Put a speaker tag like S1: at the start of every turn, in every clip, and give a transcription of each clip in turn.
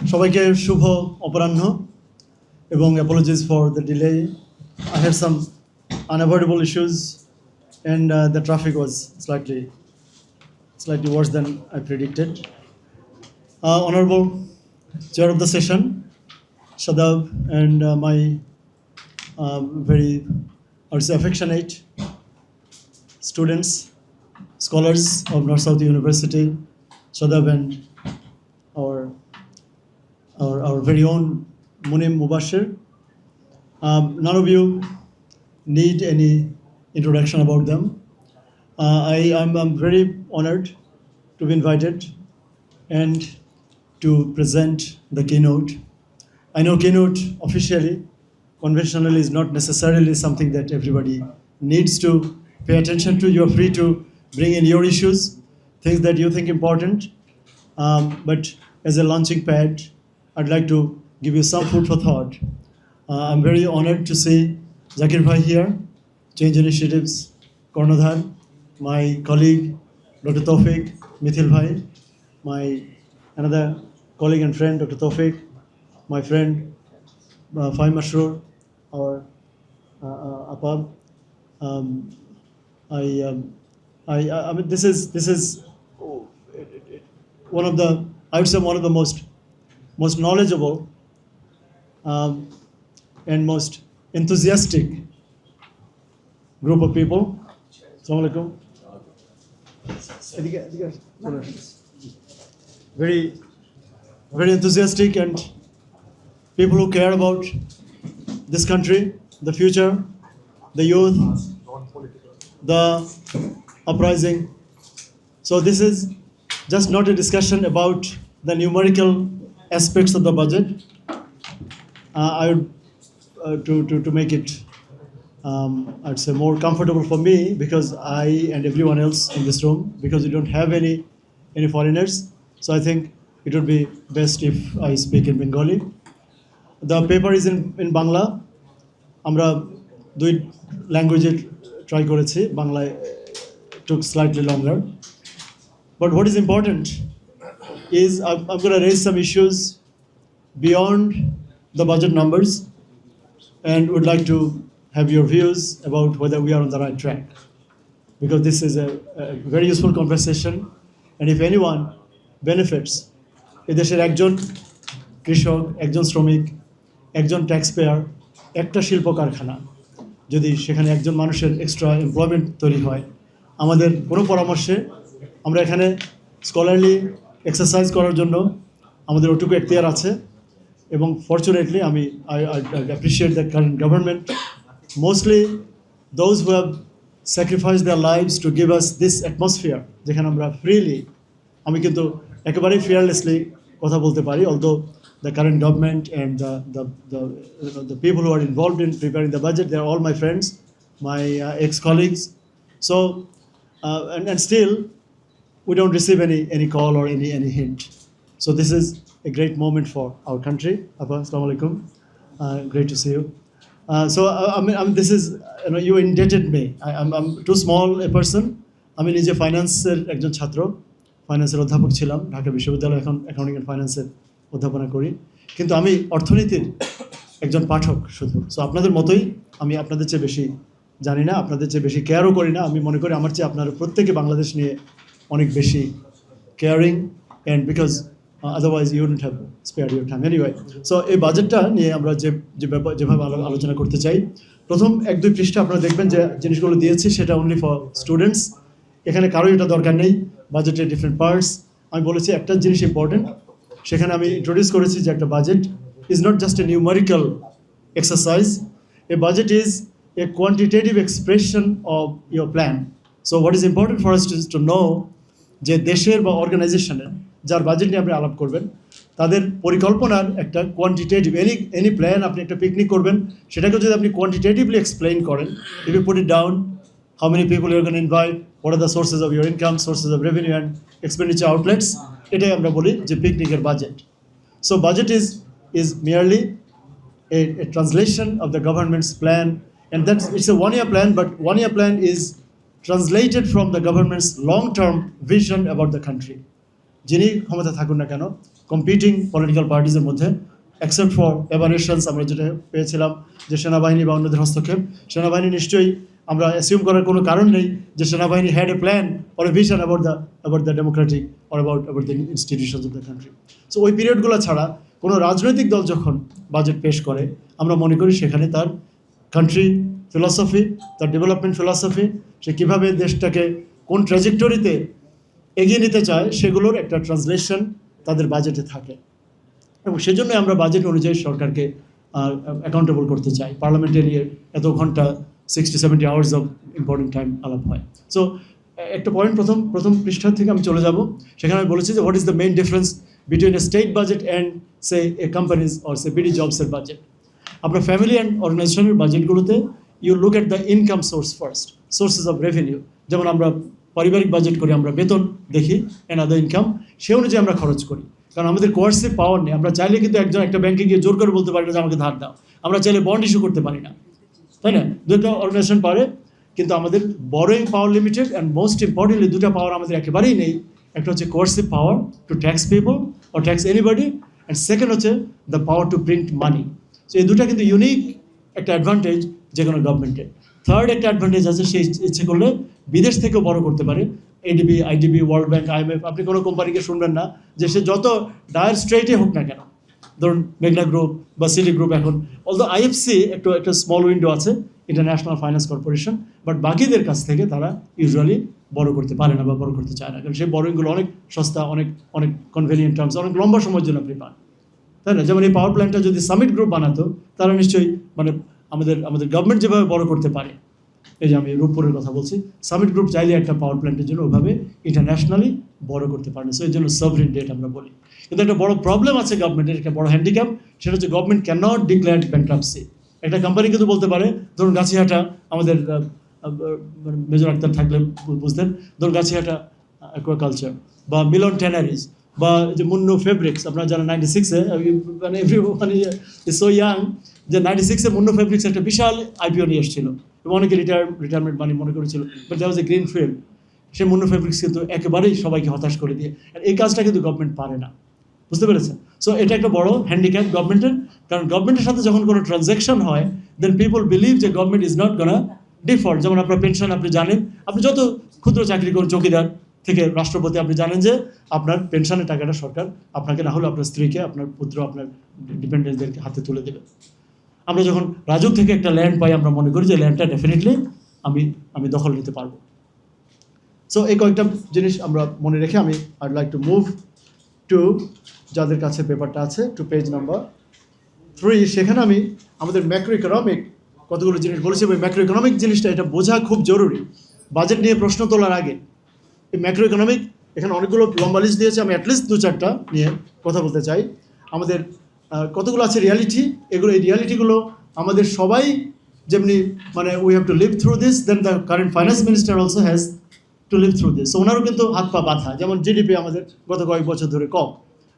S1: সবাইকে শুভ অপরাহ্ন এবং apologies for the delay. I had some unavoidable issues and the traffic was slightly worse than I predicted. Honorable Chair of the session, Shadab, and my very, I would say, affectionate students, scholars of North South University, Shadab and our very own Munim Mubashir. None of you need any introduction about them. I'm very honored to be invited and to present the keynote. I know keynote officially, conventionally is not necessarily something that everybody needs to pay attention to. You're free to bring in your issues, things that you think important. But as a launching pad, I'd like to give you some food for thought. I'm very honored to see Zakir Bhai here, Change Initiatives, Karnadhar, my colleague, Dr. Tawfiq, Mithil Bhai, my another colleague and friend, Dr. Tawfiq, my friend, Fahim Masroor, our Apab. I mean, this is one of the, I would say, one of the most knowledgeable and most enthusiastic group of people. Assalamu alaikum. Very enthusiastic and people who care about this country, the future, the youth, the uprising. So this is just not a discussion about the numerical aspects of the budget. I would to make it I'd say more comfortable for me, because I and everyone else in this room, because we don't have any foreigners, so I think it would be best if I speak in Bengali. The paper is in Bangla. আমরা দুই ল্যাঙ্গুয়েজে try করেছি, বাংলায় took slightly longer, but what is important is I'm going to raise some issues beyond the budget numbers and would like to have your views about whether we are on the right track, because this is a very useful conversation, and if anyone benefits, এদেশের একজন কৃষক, একজন শ্রমিক, একজন tax payer, একটা শিল্প কারখানা, যদি সেখানে একজন মানুষের এক্সট্রা এমপ্লয়মেন্ট তৈরি হয়, আমাদের কোনো পরামর্শে আমরা এখানে স্কলারলি এক্সারসাইজ করার জন্য আমাদের ওটুকু এখতিয়ার আছে। এবং fortunately I appreciate the current government, mostly those who have sacrificed their lives to give us this atmosphere, যেখানে আমরা ফ্রিলি, আমি কিন্তু একেবারেই ফিয়ারলেসলি কথা বলতে পারি, although the current government and the people who are involved in preparing the budget, they are all my friends, my ex-colleagues. So and still we don't receive any call or any hint. So this is a great moment for our country. Appa, assalamu alaikum. Great to see you. So I mean, this is, you indebted me. I'm too small a person. আমি নিজে ফাইন্যান্সের একজন ছাত্র, ফাইন্যান্সের অধ্যাপক ছিলাম ঢাকা বিশ্ববিদ্যালয়ে, এখন অ্যাকাউন্টিং অ্যান্ড ফাইন্যান্সের অধ্যাপনা করি, কিন্তু আমি অর্থনীতির একজন পাঠক শুধু। সো আপনাদের মতোই আমি আপনাদের চেয়ে বেশি জানি না, আপনাদের চেয়ে বেশি কেয়ারও করি না। আমি মনে করি আমার চেয়ে আপনারা প্রত্যেকে বাংলাদেশ নিয়ে অনেক বেশি caring, and because otherwise you wouldn't have spared your time anyway. So এই বাজেটটা নিয়ে আমরা যেভাবে আলোচনা করতে চাই, প্রথম 1-2 পৃষ্ঠা আপনারা দেখবেন যে জিনিসগুলো দিয়েছি সেটা অনলি ফর স্টুডেন্টস। এখানে কারো এটা দরকার নেই, বাজেটের ডিফারেন্ট পার্টস। আমি বলেছি একটা জিনিস ইম্পর্টেন্ট, সেখানে আমি ইন্ট্রোডিউস করেছি যে একটা budget is not just a numerical exercise, A budget is a quantitative expression of your plan. So what is important for us to know, যে দেশের বা অর্গানাইজেশনের যার বাজেট নিয়ে আপনি আলাপ করবেন, তাদের পরিকল্পনার একটা কোয়ান্টিটেটিভ, এনি প্ল্যান, আপনি একটা পিকনিক করবেন, সেটাকে যদি আপনি কোয়ান্টিটেটিভলি এক্সপ্লেইন করেন, if you put it down, how many people you can invite, what are the sources of your income, sources of revenue and expenditure outlets, এটাই আমরা বলি যে পিকনিকের budget. So budget is merely a translation of the government's plan, and it's a one-year plan, but one-year plan is translated from the government's long-term vision about the country. যিনি ক্ষমতা থাকুন না কেন, কম্পিটিং পলিটিক্যাল পার্টিজের মধ্যে, except for এভারেশনস আমরা যেটা পেয়েছিলাম যে সেনাবাহিনী বা অন্যদের হস্তক্ষেপ। সেনাবাহিনী নিশ্চয়ই আমরা অ্যাসিউম করার কোনো কারণ নেই যে সেনাবাহিনী had a plan or a vision about the Democratic or about the institutions of the country. So ওই পিরিয়ডগুলো ছাড়া কোনো রাজনৈতিক দল যখন বাজেট পেশ করে আমরা মনে করি সেখানে তার কান্ট্রি ফিলসফি, তার ডেভেলপমেন্ট ফিলসফি, সে কীভাবে দেশটাকে কোন ট্র্যাজেক্টরিতে এগিয়ে নিতে চায় সেগুলোর একটা ট্রান্সলেশন তাদের বাজেটে থাকে। এবং সেজন্য আমরা বাজেট অনুযায়ী সরকারকে অ্যাকাউন্টেবল করতে চাই। পার্লামেন্টারি এত ঘন্টা 60-70 আওয়ার্স অফ ইম্পর্টেন্ট টাইম আলাপ হয়। সো একটা পয়েন্ট প্রথম পৃষ্ঠা থেকে আমি চলে যাব, সেখানে আমি বলেছি যে what is the main difference between a state budget and say a companies or say BD জবসের বাজেট। আপনার ফ্যামিলি অ্যান্ড অর্গানাইজেশনের বাজেটগুলোতে you look at the income source first, sources of revenue. যেমন আমরা পারিবারিক বাজেট করি, আমরা বেতন দেখি অ্যান্ড আদার ইনকাম, সে অনুযায়ী আমরা খরচ করি। কারণ আমাদের কোয়ার্সিভ পাওয়ার নেই, আমরা চাইলে কিন্তু একটা ব্যাংকে গিয়ে জোর করে বলতে পারি না যে আমাকে ধার দাও, আমরা চাইলে বন্ড ইস্যু করতে পারি না, তাই না? দুটো অর্গানাইজেশন পারে, কিন্তু আমাদের borrowing power limited and most importantly দুটা পাওয়ার আমাদের একেবারেই নেই। একটা হচ্ছে coercive power to tax people or tax anybody, and second হচ্ছে the power to print money. So এই দুটা কিন্তু ইউনিক একটা অ্যাডভান্টেজ যে কোনো গভর্নমেন্টের। থার্ড একটা অ্যাডভান্টেজ আছে, সেই ইচ্ছে করলে বিদেশ থেকেও বড় করতে পারে। ADB, IDB, world bank, IMF, আপনি কোনো কোম্পানিকে শুনবেন না যে সে যত ডায়ার স্ট্রেটে হোক না কেন, ধরুন মেঘনা গ্রুপ বা সিটি গ্রুপ, এখন অলদো IFC একটা স্মল উইন্ডো আছে, ইন্টারন্যাশনাল ফাইন্যান্স কর্পোরেশন, বাট বাকিদের কাছ থেকে তারা ইউজুয়ালি বড় করতে পারে না বা বড় করতে চায় না, কারণ সেই বড়িংগুলো অনেক সস্তা, অনেক কনভেনিয়েন্ট টার্মস, অনেক লম্বা সময়ের জন্য আপনি পান, তাই না? যেমন এই পাওয়ার প্ল্যান্টটা যদি সামিট গ্রুপ বানাতো, তারা নিশ্চয়ই মানে আমাদের গভর্নমেন্ট যেভাবে বড় করতে পারে, এই যে আমি রূপপুরের কথা বলছি, সামিট গ্রুপ চাইলে একটা পাওয়ার প্ল্যান্টের জন্য ওইভাবে ইন্টারন্যাশনালি বড় করতে পারে না। সো এই জন্য সভরিন ডেট আমরা বলি। কিন্তু একটা বড় প্রবলেম আছে গভর্নমেন্টের, একটা বড় হ্যান্ডিক্যাপ, সেটা হচ্ছে government can not declare bankruptcy. একটা কোম্পানি কিন্তু বলতে পারে, ধরুন গাছিহাটা, আমাদের মেজর আক্তার থাকলে বুঝতেন, ধরুন গাছিহাটা অ্যাকোয়াকালচার বা মিলন ট্যানারিজ বা যে মুন্নু ফেব্রিক্স, আপনারা জানেন 96-এ, মানে এভরিওয়ান ইজ সো ইয়াং, যে 96-এ মুন্নু ফেব্রিক্স একটা বিশাল IPO নিয়ে এসেছিল এবং অনেকে রিটায়ারমেন্ট মানি মনে করেছিল, but that was a green field. Say Munnu fabrics কিন্তু একেবারেই সবাইকে হতাশ করে দিয়ে, আর এই কাজটা কিন্তু গভর্নমেন্ট পারে না, বুঝতে পেরেছেন? সো এটা একটা বড় হ্যান্ডিক্যাপ গভর্নমেন্টের, কারণ গভর্নমেন্টের সাথে যখন কোনো ট্রানজ্যাকশন হয়, দেন পিপল বিলিভ যে government is not gonna default. যেমন আপনার পেনশন, আপনি জানেন, আপনি যত ক্ষুদ্র চাকরি করুন, চৌকিদার থেকে রাষ্ট্রপতি, আপনি জানেন যে আপনার পেনশনের টাকাটা সরকার আপনাকে না হলে আপনার স্ত্রীকে, আপনার পুত্র, আপনার ডিপেন্ডেন্টদেরকে হাতে তুলে দেবে। আমরা যখন রাজুক থেকে একটা ল্যান্ড পাই, আমরা মনে করি যে ল্যান্ডটা ডেফিনেটলি আমি দখল নিতে পারবো। সো এই কয়েকটা জিনিস আমরা মনে রেখে I'd like to move to, যাদের কাছে পেপারটা আছে, টু পেজ নাম্বার 3। সেখানে আমি আমাদের ম্যাক্রো ইকোনমিক কতগুলো জিনিস বলেছি। ওই ম্যাক্রো ইকোনমিক জিনিসটা এটা বোঝা খুব জরুরি বাজেট নিয়ে প্রশ্ন তোলার আগে। এই ম্যাক্রো ইকোনমিক এখানে অনেকগুলো লম্বা লিস্ট দিয়েছে, আমি অ্যাটলিস্ট 2-4টা নিয়ে কথা বলতে চাই। আমাদের কতগুলো আছে রিয়ালিটি, এই রিয়ালিটিগুলো আমাদের সবাই যেমনি, মানে we have to live through this, then the current finance minister also has to live through this. ওনারও কিন্তু হাত পা বাঁধা। যেমন জিডিপি আমাদের গত কয়েক বছর ধরে কম,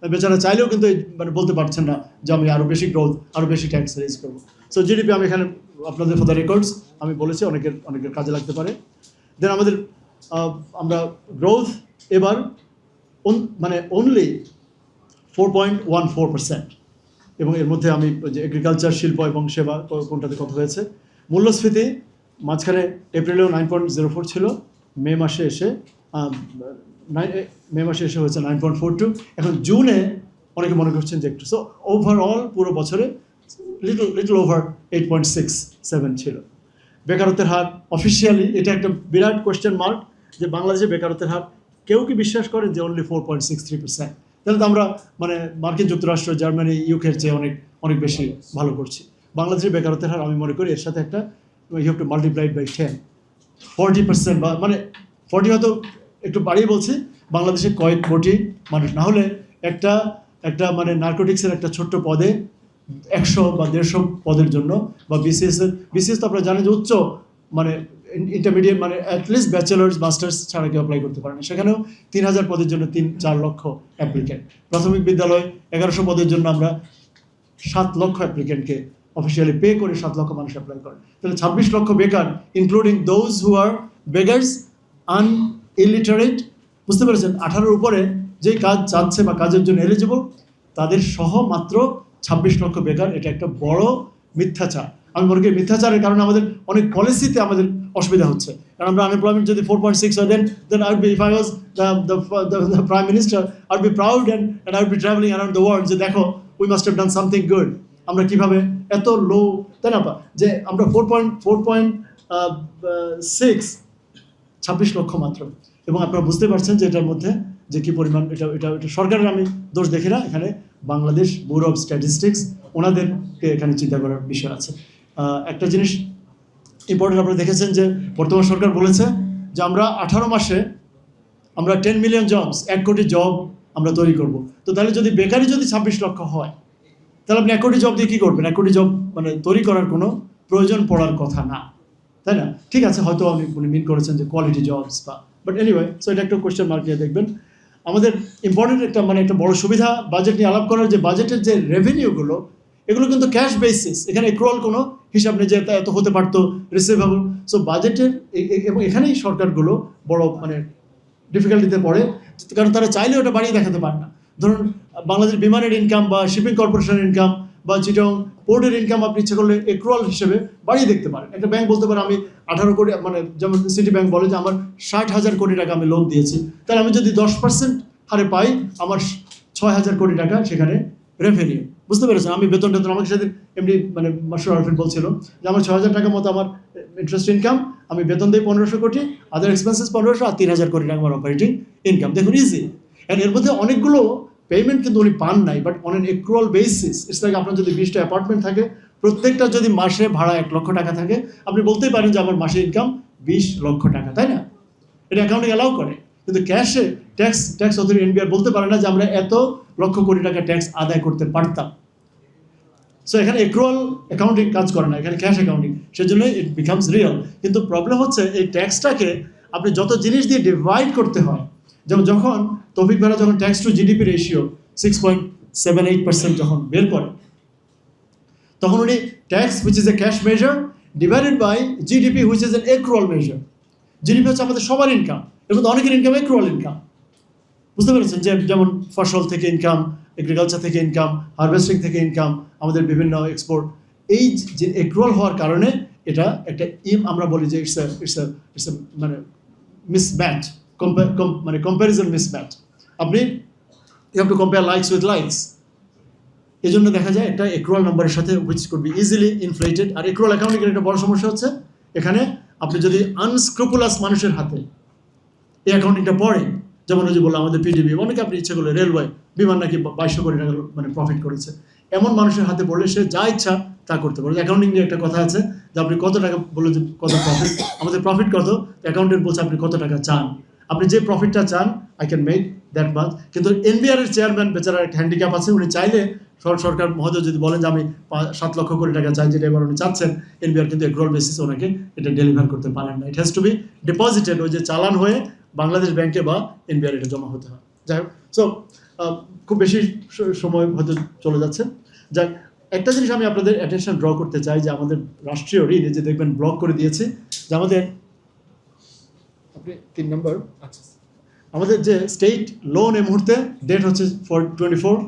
S1: বেচারা চাইলেও কিন্তু মানে বলতে পারছেন না যে আমি আরও বেশি গ্রোথ, আরও বেশি ট্যাক্স রেজ করবো। সো জিডিপি আমি এখানে আপনাদের ফর দ্য রেকর্ডস আমি বলেছি, অনেকের কাজে লাগতে পারে। দেন আমাদের আমরা গ্রোথ এবার মানে অনলি 4.14%, এবং এর মধ্যে আমি যে এগ্রিকালচার, শিল্প এবং সেবা কোনটাতে কত হয়েছে। মূল্যস্ফীতি মাঝখানে এপ্রিলেও 9.04 ছিল, মে মাসে এসে হয়েছে 9.42। এখন জুনে অনেকে মনে করছেন যে একটু। সো ওভারঅল পুরো বছরে লিটল ওভার 8.67 ছিল। বেকারত্বের হার অফিসিয়ালি এটা একটা বিরাট কোয়েশ্চেন মার্ক, যে বাংলাদেশে বেকারত্বের হার কেউ কি বিশ্বাস করেন যে অনলি 4.63%? তাহলে তো আমরা মানে মার্কিন যুক্তরাষ্ট্র, জার্মানি, ইউকের চেয়ে অনেক বেশি ভালো করছি। বাংলাদেশের বেকারত্বের হার আমি মনে করি এর সাথে একটা you have to multiplied by 10, 40%, বা মানে 40 হয়তো একটু বাড়িয়ে বলছি, বাংলাদেশে কয়েক কোটি মানুষ। না হলে একটা মানে নার্কোটিক্সের একটা ছোট্ট পদে 100 বা 150 পদের জন্য, বা বিসিএস তো আপনারা জানেন যে উচ্চ মানে ইন্টারমিডিয়েট, মানে অ্যাটলিস্ট ব্যাচেলার্স মাস্টার্স ছাড়া কেউ অ্যাপ্লাই করতে পারে না। সেখানেও 3000 পদের জন্য 3-4 লক্ষ অ্যাপ্লিকেন্ট। প্রাথমিক বিদ্যালয় 1100 পদের জন্য আমরা 7 লক্ষ অ্যাপ্লিকেন্টকে অফিসিয়ালি পে করে 7 লক্ষ মানুষ অ্যাপ্লাই করে। তাহলে 26 লক্ষ বেকার, including those who are beggars, illiterate, বুঝতে পেরেছেন? 18-র উপরে যে কাজ চাচ্ছে বা কাজের জন্য এলিজিবল তাদের সহ মাত্র 26 লক্ষ বেকার। এটা একটা বড় মিথ্যাচার। আমি মনে করি মিথ্যাচারের কারণে আমাদের অনেক পলিসিতে আমাদের অসুবিধা হচ্ছে। কারণ আমরা আনএমপ্লয়মেন্ট যদি 4.6 হয়, then I would be, if I was the prime minister, I would be proud and I would be traveling around the world যে দেখো we must have done something good. আমরা কিভাবে এত লো, তাই না, যে আমরা 4.6 26 লক্ষ মাত্র। এবং আপনারা বুঝতে পারছেন যে এটার মধ্যে যে কি পরিমাণ, এটা এটা এটা সরকারের আমি দোষ দেখি না, এখানে বাংলাদেশ ব্যুরো অফ স্ট্যাটিস্টিক্স ওনাদেরকে এখানে চিন্তা করার বিষয় আছে। একটা জিনিস ইম্পর্টেন্ট, আপনারা দেখেছেন যে বর্তমান সরকার বলেছে যে আমরা 18 মাসে আমরা 10 মিলিয়ন জবস, 1 কোটি জব আমরা তৈরি করব। তো তাহলে যদি বেকারি যদি 26 লক্ষ হয়, তাহলে আপনি 1 কোটি জব দিয়ে কী করবেন? 1 কোটি জব মানে তৈরি করার কোনো প্রয়োজন পড়ার কথা না, তাই না? ঠিক আছে, হয়তো আপনি মিন করেছেন যে কোয়ালিটি জবস বা, বাট এনিওয়ে, সো এটা একটা কোয়েশ্চেন মার্ক নিয়ে দেখবেন। আমাদের ইম্পর্টেন্ট একটা একটা বড় সুবিধা বাজেট নিয়ে আলাপ করার, যে বাজেটের যে রেভিনিউগুলো এগুলো কিন্তু ক্যাশ বেসিস, এখানে এক্রুয়াল কোনো হিসাব নেই যে এত হতে পারতো রিসিভেবল। সো বাজেটের এবং এখানেই সরকারগুলো বড় ডিফিকাল্টিতে পড়ে, কারণ তারা চাইলে ওটা বাড়িয়ে দেখাতে পারে না। ধরুন বাংলাদেশ বিমানের ইনকাম বা শিপিং কর্পোরেশনের ইনকাম বা চিটং পোর্টের ইনকাম আপনি ইচ্ছে করলে এক্রুয়াল হিসেবে বাড়িয়ে দেখতে পারেন। একটা ব্যাংক বলতে পারে আমি 18 কোটি, যেমন সিটি ব্যাংক বলে যে আমার 60,000 কোটি টাকা আমি লোন দিয়েছি, তাহলে আমি যদি 10% হারে পাই আমার 6,000 কোটি টাকা সেখানে রেভিনিউ। বুঝতে পেরেছেন? আমি বেতন আমাকে সেদিন এমনি মাসুর আরফিন বলছিল যে আমার 6,000 টাকা মতো আমার ইন্টারেস্ট ইনকাম, আমি বেতন দিই 1500 কোটি, আদার এক্সপেন্সেস 1500, আর 3,000 কোটি টাকা আমার অপারেটিং ইনকাম। দেখুন ইজি। অ্যান্ড এর মধ্যে অনেকগুলো পেমেন্ট কিন্তু উনি পান নাই, but on an accrual basis. It's like আপনার যদি 20টা অ্যাপার্টমেন্ট থাকে, প্রত্যেকটা যদি মাসে ভাড়া 1 লক্ষ টাকা থাকে, আপনি বলতেই পারেন যে আমার মাসে ইনকাম 20 লক্ষ টাকা, তাই না? এটা অ্যাকাউন্টিং অ্যালাউ করে, কিন্তু ক্যাশে ট্যাক্স অথরিটি এনবিআর বলতে পারে না যে আমরা এত লক্ষ কোটি টাকা ট্যাক্স আদায় করতে পারতাম। সো এখানে এক্রুয়াল অ্যাকাউন্টিং কাজ করে না, এখানে ক্যাশ অ্যাকাউন্টিং, সেজন্য ইট বিকামস রিয়েল। কিন্তু প্রবলেম হচ্ছে এই ট্যাক্সটাকে আপনি যত জিনিস দিয়ে ডিভাইড করতে হয়, যেমন যখন তৌফিক ভাইরা যখন ট্যাক্স টু জিডিপি রেশিও 6.78% যখন বের করে, তখন উনি tax which is a cash measure divided by GDP which is an accrual measure. GDP হচ্ছে আমাদের সবার ইনকাম, এর মধ্যে অনেকের ইনকাম এক্রুয়াল ইনকাম। বুঝতে পেরেছেন? যে যেমন ফসল থেকে ইনকাম, এগ্রিকালচার থেকে ইনকাম, হারভেস্টিং থেকে ইনকাম, আমাদের বিভিন্ন এক্সপোর্ট, এই যে এক্রুয়াল হওয়ার কারণে এটা একটা আমরা বলি যে it's a mismatch, comparison mismatch. আপনি you have to compare likes with likes. এই জন্য দেখা যায় একটা এক্রুয়াল নাম্বারের সাথে which could be easily inflated. আর এক্রুয়াল অ্যাকাউন্টিংয়ের একটা বড় সমস্যা হচ্ছে এখানে আপনি যদি আনস্ক্রুপুলাস মানুষের হাতে এই অ্যাকাউন্টিংটা পড়ে, যেমন ওই যে বললাম আমাদের পিডিবি, অনেকে আপনি ইচ্ছে করলে রেলওয়ে বিমান নাকি 2200 কোটি টাকা প্রফিট করেছে, এমন মানুষের হাতে পড়লে সে যা ইচ্ছা তা করতে পারে। অ্যাকাউন্টিং নিয়ে একটা কথা আছে যে আপনি কত টাকা বলে যে কত প্রফিট, আমাদের প্রফিট কত, অ্যাকাউন্টেন্ট বলছে আপনি কত টাকা চান, আপনি যে প্রফিটটা চান I can make that much. কিন্তু এনবিআর এর চেয়ারম্যান বেচারার একটা হ্যান্ডিক্যাপ আছে, উনি চাইলে সরকার মহোদয় যদি বলেন যে আমি 7 লক্ষ কোটি টাকা চাই, যেটা এবার উনি চাচ্ছেন, এনবিআর কিন্তু এক্রুয়াল বেসিসে ওনাকে এটা ডেলিভার করতে পারেন না। It has to B deposited, ওই যে চালান হয়ে বাংলাদেশ ব্যাংকে বা এনবিআর এটা জমা হতে হয়। যাই হোক, সো খুব বেশি সময় হয়তো চলে যাচ্ছে। যাই, একটা জিনিস আমি আপনাদের অ্যাটেনশন ড্র করতে চাই যে আমাদের রাষ্ট্রীয় ঋণ, যে দেখবেন ব্লক করে দিয়েছে, যে আমাদের আপনি 3 নম্বর, আমাদের যে স্টেট লোন এই মুহূর্তে ডেট হচ্ছে 24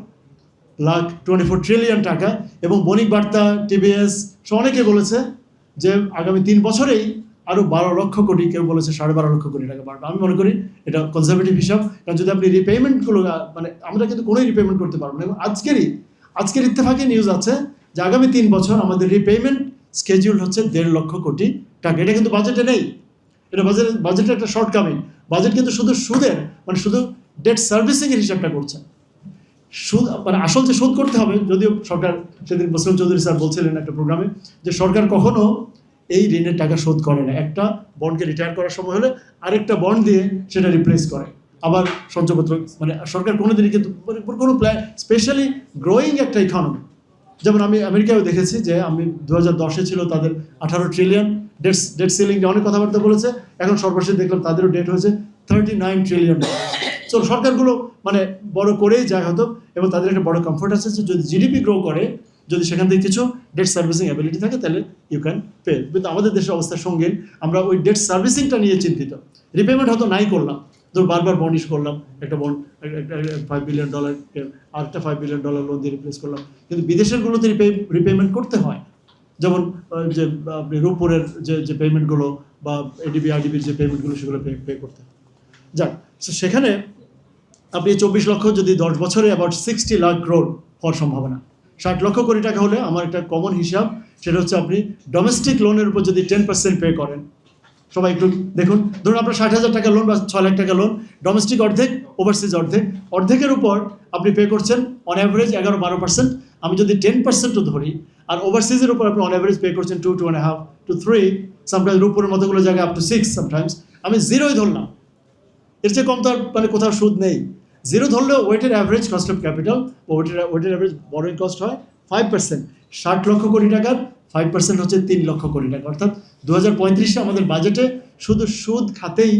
S1: ট্রিলিয়ন টাকা। এবং বণিক বার্তা, টিবিএস অনেকে বলেছে যে আগামী 3 বছরেই আরও 12 লক্ষ কোটি, কেউ বলেছে 12.5 লক্ষ কোটি টাকা বাড়বে। আমি মনে করি এটা কনজারভেটিভ হিসাব, কারণ যদি আপনি রিপেমেন্টগুলো আমরা কিন্তু কোনোই রিপেমেন্ট করতে পারবো না। এবং আজকের ইত্তেফাকে নিউজ আছে যে আগামী 3 বছর আমাদের রিপেমেন্ট স্কেডিউল হচ্ছে 1.5 লক্ষ কোটি টাকা। এটা কিন্তু বাজেটে নেই, এটা বাজেটের একটা শর্টকামিং। বাজেট কিন্তু শুধু সুদের শুধু ডেট সার্ভিসিংয়ের হিসাবটা করছে। সুদ আসল যে শোধ করতে হবে, যদিও সরকার সেদিন মুসলিম চৌধুরী স্যার বলছিলেন একটা প্রোগ্রামে যে সরকার কখনো এই ঋণের টাকা শোধ করে না। একটা বন্ডকে রিটায়ার করার সময় হলে আরেকটা বন্ড দিয়ে সেটা রিপ্লেস করে, আবার সঞ্চয়পত্র সরকার কোনোদিনই কিন্তু কোনো প্ল্যান, স্পেশালি গ্রোয়িং একটা ইকোনমি, যেমন আমি আমেরিকায়ও দেখেছি যে আমি 2010-এ ছিল তাদের 18 ট্রিলিয়ন ডেট সিলিং নিয়ে অনেক কথাবার্তা বলেছে, এখন সর্বশেষ দেখলাম তাদেরও ডেট হয়েছে 39 ট্রিলিয়ন। সো সরকারগুলো বড় করেই যায় হয়তো, এবং তাদের একটা বড় কমফোর্ট আছে যে যদি জিডিপি গ্রো করে, যদি সেখান থেকে কিছু ডেট সার্ভিসিং অ্যাবিলিটি থাকে, তাহলে ইউ ক্যান পে। কিন্তু আমাদের দেশের অবস্থা সঙ্গীন, আমরা ওই ডেট সার্ভিসিংটা নিয়ে চিন্তিত। রিপেমেন্ট হয়তো নাই করলাম, ধরুন বারবার বন্ড ইস্যু করলাম, একটা বন্ড $5 বিলিয়ন, আরেকটা $5 বিলিয়ন লোন দিয়ে রিপ্লেস করলাম, কিন্তু বিদেশেরগুলোতে রিপেমেন্ট করতে হয়। যেমন যে আপনি রূপপুরের যে পেমেন্টগুলো বা এডিবি আরডিবির যে পেমেন্টগুলো সেগুলো পে করতে হয়। যাক, সেখানে আপনি 24 লক্ষ যদি 10 বছরে অ্যাবাউট 60 লাখ crore হওয়ার সম্ভাবনা। 60 লক্ষ কোটি টাকা হলে আমার একটা কমন হিসাব, সেটা হচ্ছে আপনি ডোমেস্টিক লোনের উপর যদি 10% পে করেন, সবাই একটু দেখুন, ধরুন আপনার 60,000 টাকা লোন বা 6 লাখ টাকা লোন, ডোমেস্টিক অর্ধেক, ওভারসিজ অর্ধেক, অর্ধেকের উপর আপনি পে করছেন অন অ্যাভারেজ 11-12%। আমি যদি 10%ও ধরি, আর ওভারসিজের উপর আপনি অন অ্যাভারেজ পে করছেন 2.5 to 3, সামটাইমস রূপপুরের মতোগুলো জায়গায় আপ টু 6 সামটাইমস। আমি জিরোই ধরলাম, এর চেয়ে কম তো আর মানে কোথাও সুদ নেই। জিরো ধরলেও weighted average cost of capital বা ওয়েটেড অ্যাভারেজ বরোইং কস্ট হয় 5%। 60 লক্ষ কোটি টাকার 5% হচ্ছে 3 লক্ষ কোটি টাকা। অর্থাৎ 2035-এ আমাদের বাজেটে শুধু সুদ খাতেই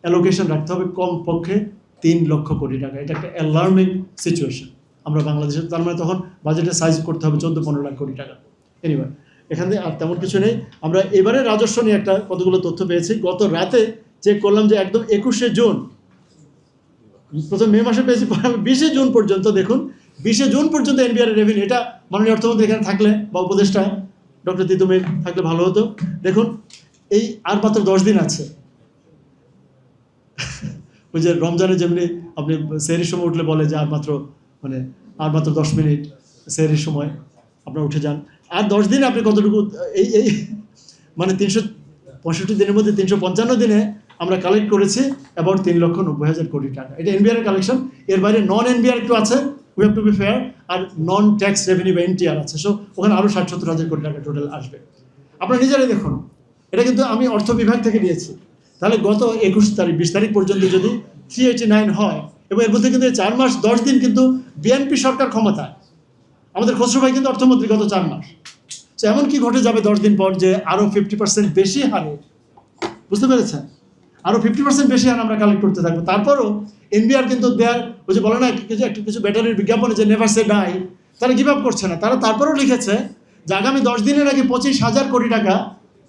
S1: অ্যালোকেশন রাখতে হবে কমপক্ষে 3 লক্ষ কোটি টাকা। এটা একটা অ্যালার্মিং সিচুয়েশন আমরা বাংলাদেশে। তার মানে তখন বাজেটের সাইজ করতে হবে 14-15 লাখ কোটি টাকা। এনিওয়ে, এখানে আর তেমন কিছু নেই। আমরা এবারে রাজস্ব নিয়ে একটা কতগুলো তথ্য পেয়েছি। গত রাতে চেক করলাম যে একদম 21শে জুন, প্রথম মে মাসে পেয়েছি, 20শে জুন পর্যন্ত দেখুন, 20শে জুন পর্যন্ত এনবিআর রেভিনিউ, এটা মাননীয় অর্থমন্ত্রী এখানে থাকলে বা উপদেষ্টা ডক্টর তিতুমির থাকলে ভালো হতো। দেখুন, এই আর মাত্র 10 দিন আছে। ওই যে রমজানে যেমনি আপনি সেহরির সময় উঠলে বলে যে আর মাত্র 10 মিনিট সেহরির সময় আপনার উঠে যান, আর 10 দিনে আপনি কতটুকু এই মানে 365 দিনের মধ্যে 355 দিনে আমরা কালেক্ট করেছি অ্যাবাউট 3,90,000 কোটি টাকা। এটা এনবিআর এর কালেকশন। এর বাইরে নন এনবিআর একটু আছে, we have to be fair, আর নন ট্যাক্স রেভিনিউ বা এনটিআর আছে। সো ওখানে আরও 60-70,000 কোটি টাকা টোটাল আসবে। আপনারা নিজেরাই দেখুন, এটা কিন্তু আমি অর্থ বিভাগ থেকে নিয়েছি। তাহলে গত 20 তারিখ পর্যন্ত যদি 389 হয়, এবং এর মধ্যে কিন্তু 4 মাস 10 দিন কিন্তু বিএনপি সরকার ক্ষমতায়, আমাদের খসরু ভাই কিন্তু অর্থমন্ত্রী গত 4 মাস। তো এমন কি ঘটে যাবে 10 দিন পর যে আরও 50% বেশি হারে, বুঝতে পেরেছেন, আরও 50% বেশি হারে আমরা কালেক্ট করতে থাকবো। তারপরও এনবিআর কিন্তু দেয়ার, ওই যে বলে না কিছু ব্যাটারির বিজ্ঞাপনে যে নেভার সে ডাই, তারা গিভ আপ করছে না। তারা তারপরেও লিখেছে যে আগামী 10 দিনে নাকি 25,000 কোটি টাকা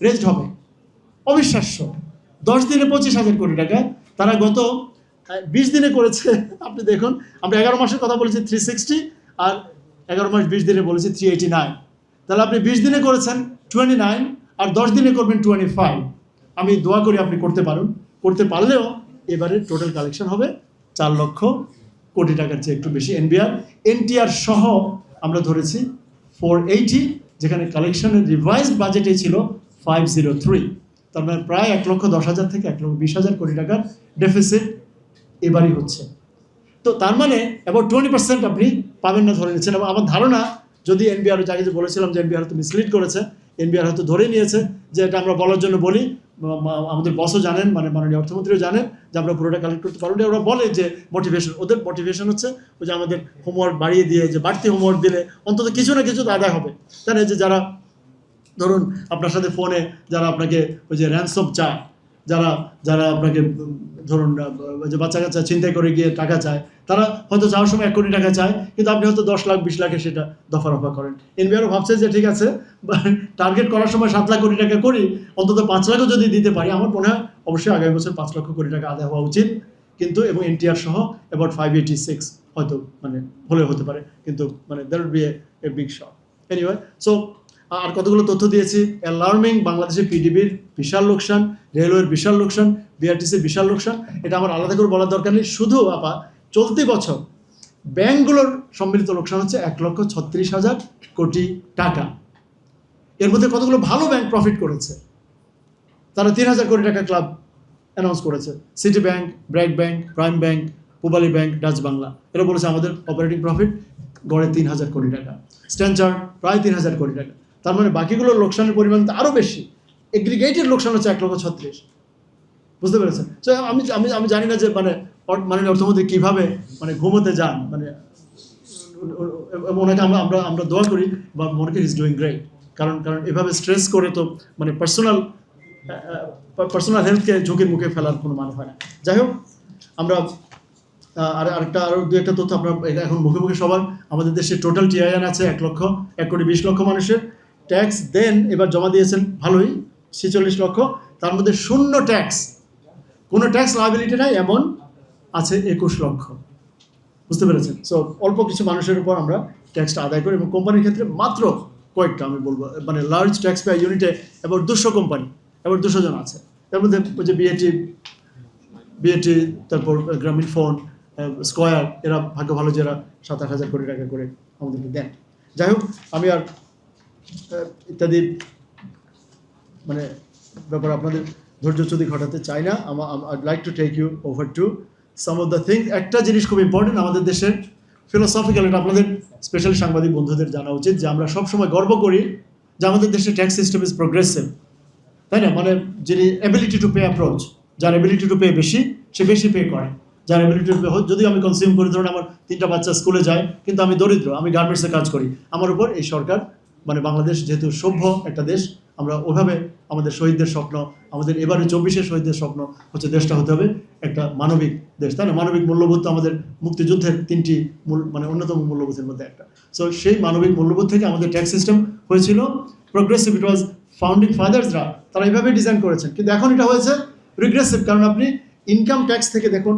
S1: রেজড হবে। অবিশ্বাস্য, 10 দিনে 25,000 কোটি টাকা। তারা গত 20 দিনে করেছে। আপনি দেখুন, আমরা 11 মাসের কথা বলেছি 360, আর 11 মাস 20 দিনে বলেছি 389। তাহলে আপনি 20 দিনে করেছেন 29, আর 10 দিনে করবেন 25। আমি দোয়া করি আপনি করতে পারুন। করতে পারলেও এবারে টোটাল কালেকশন হবে 4 লক্ষ কোটি টাকার চেয়ে একটু বেশি। এনটিআর সহ আমরা ধরেছি 480, যেখানে কালেকশনের রিভাইজড বাজেটে ছিল 503। তার মানে প্রায় 1,10,000 থেকে 1,20,000 কোটি টাকার ডেফিসিট এবারই হচ্ছে। তো তার মানে অ্যাবাউট 20% আপনি পাবেন না ধরে নিচ্ছেন। এবং আমার ধারণা, যদি এনবিআর, যাকে যে বলেছিলাম যে এনবিআর হয়তো মিসলিড করেছে, এনবিআর হয়তো ধরে নিয়েছে যে এটা আমরা বলার জন্য বলি, আমাদের বসও জানেন, মানে মাননীয় অর্থমন্ত্রীও জানেন যে আমরা পুরোটা কালেক্ট করতে পারবো না। ওরা বলে যে মোটিভেশন, ওদের মোটিভেশন হচ্ছে ওই যে আমাদের হোমওয়ার্ক বাড়িয়ে দিয়ে, যে বাড়তি হোমওয়ার্ক দিলে অন্তত কিছু না কিছু তো আদায় হবে। তাহলে যে যারা ধরুন আপনার সাথে ফোনে যারা আপনাকে ওই যে র্যানসম চায়, যারা আপনাকে ধরুন যে বাচ্চা কাচ্চা ছিনতাই করে গিয়ে টাকা চায়, তারা হয়তো যাওয়ার সময় 1 কোটি টাকা চায়, কিন্তু আপনি হয়তো 10 লাখ 20 লাখে সেটা দফা করেন। এনবিআরও ভাবছে যে ঠিক আছে, টার্গেট করার সময় 7 লাখ কোটি টাকা করি, অন্তত 5 লাখও যদি দিতে পারি, আমার মনে হয় অবশ্যই আগামী বছর 5 লক্ষ কোটি টাকা আদায় হওয়া উচিত। কিন্তু এবং এনটিআর সহ অ্যাবাউট 586 হয়তো মানে হলেও হতে পারে, কিন্তু মানে that will be a big shot. Anyway, so আর কতগুলো তথ্য দিয়েছি। অ্যালার্মিং, বাংলাদেশের পিডিবির বিশাল লোকসান, রেলওয়ের বিশাল লোকসান, বিআরটিসির বিশাল লোকসান। এটা আমার আলাদা করে বলার দরকার নেই। শুধু চলতি বছর ব্যাংকগুলোর সম্মিলিত লোকসান হচ্ছে 1,36,000 কোটি টাকা। এর মধ্যে কতগুলো ভালো ব্যাংক প্রফিট করেছে, তারা 3,000 কোটি টাকা ক্লাব অ্যানাউন্স করেছে। City bank, BRAC bank, prime bank, Pubali bank, Dutch Bangla, এরা বলেছে আমাদের অপারেটিং প্রফিট গড়ে 3,000 কোটি টাকা। স্ট্যান্ডার্ড প্রায় 3,000 কোটি টাকা। তার মানে বাকিগুলোর লোকসানের পরিমাণ তো আরও বেশি। এগ্রিগেটেড লোকসান হচ্ছে 1,36,000। বুঝতে পেরেছেন? তো আমি জানি না যে মানে অর্থমন্ত্রী কীভাবে মানে ঘুমোতে যান, মানে ওনাকে আমরা দোয়া করি বা মনে করি ইজ ডুইং গ্রেট। কারণ এভাবে স্ট্রেস করে তো মানে পার্সোনাল হেলথকে ঝুঁকির মুখে ফেলার কোনো মানে হয় না। যাই হোক, আমরা আরও 2-1টা তথ্য আপনার এখন মুখে সবার। আমাদের দেশে টোটাল টিআইএন আছে 1,20,00,000 মানুষের। ট্যাক্স দেন এবার জমা দিয়েছেন ভালোই 46 লক্ষ, তার মধ্যে শূন্য ট্যাক্স কোনো ট্যাক্স লায়াবিলিটি নাই এমন আছে 21 লক্ষ। বুঝতে পেরেছেন? সো অল্প কিছু মানুষের উপর আমরা ট্যাক্সটা আদায় করি, এবং কোম্পানির ক্ষেত্রে মাত্র কয়েকটা আমি বলবো, মানে লার্জ ট্যাক্স পেয়ার ইউনিটে এবার 200 কোম্পানি, এবার 200 জন আছে। তার মধ্যে ওই যে বিএটি, তারপর গ্রামীণ ফোন, স্কয়ার, এরা ভাগ্য ভালো যে এরা 7-8 হাজার কোটি টাকা করে আমাদেরকে দেন। যাই হোক, আমি আর ইত্যাদি মানে ব্যাপারে আপনাদের ধৈর্যচ্যুতি ঘটাতে চাই না। I'd like to take you over to some of the things. একটা জিনিস খুব ইম্পর্টেন্ট আমাদের দেশের ফিলোসফিক্যাল, এটা আপনাদের স্পেশালি সাংবাদিক বন্ধুদের জানা উচিত, যে আমরা সবসময় গর্ব করি যে আমাদের দেশের ট্যাক্স সিস্টেম ইজ প্রোগ্রেসিভ, তাই না? মানে যিনি এবিলিটি টু পে অ্যাপ্রোচ, যার এবিলিটি টু পে বেশি, সে বেশি পে করে। যার এবিলিটি টু পে, যদি আমি কনজিউম করি, ধরুন আমার 3টা বাচ্চা স্কুলে যায়, কিন্তু আমি দরিদ্র, আমি গার্মেন্টসে কাজ করি, আমার উপর এই সরকার, মানে বাংলাদেশ যেহেতু সভ্য একটা দেশ, আমরা ওইভাবে আমাদের শহীদদের স্বপ্ন, আমাদের এবারে 24-এর শহীদদের স্বপ্ন হচ্ছে দেশটা হতে হবে একটা মানবিক দেশ, তাই না? মানবিক মূল্যবোধ তো আমাদের মুক্তিযুদ্ধের 3টি মানে অন্যতম মূল্যবোধের মধ্যে একটা। সো সেই মানবিক মূল্যবোধ থেকে আমাদের ট্যাক্স সিস্টেম হয়েছিল প্রোগ্রেসিভ। ইট ওয়াজ ফাউন্ডিং ফাদার্সরা, তারা এইভাবে ডিজাইন করেছেন, কিন্তু এখন এটা হয়েছে রিগ্রেসিভ। কারণ আপনি ইনকাম ট্যাক্স থেকে দেখুন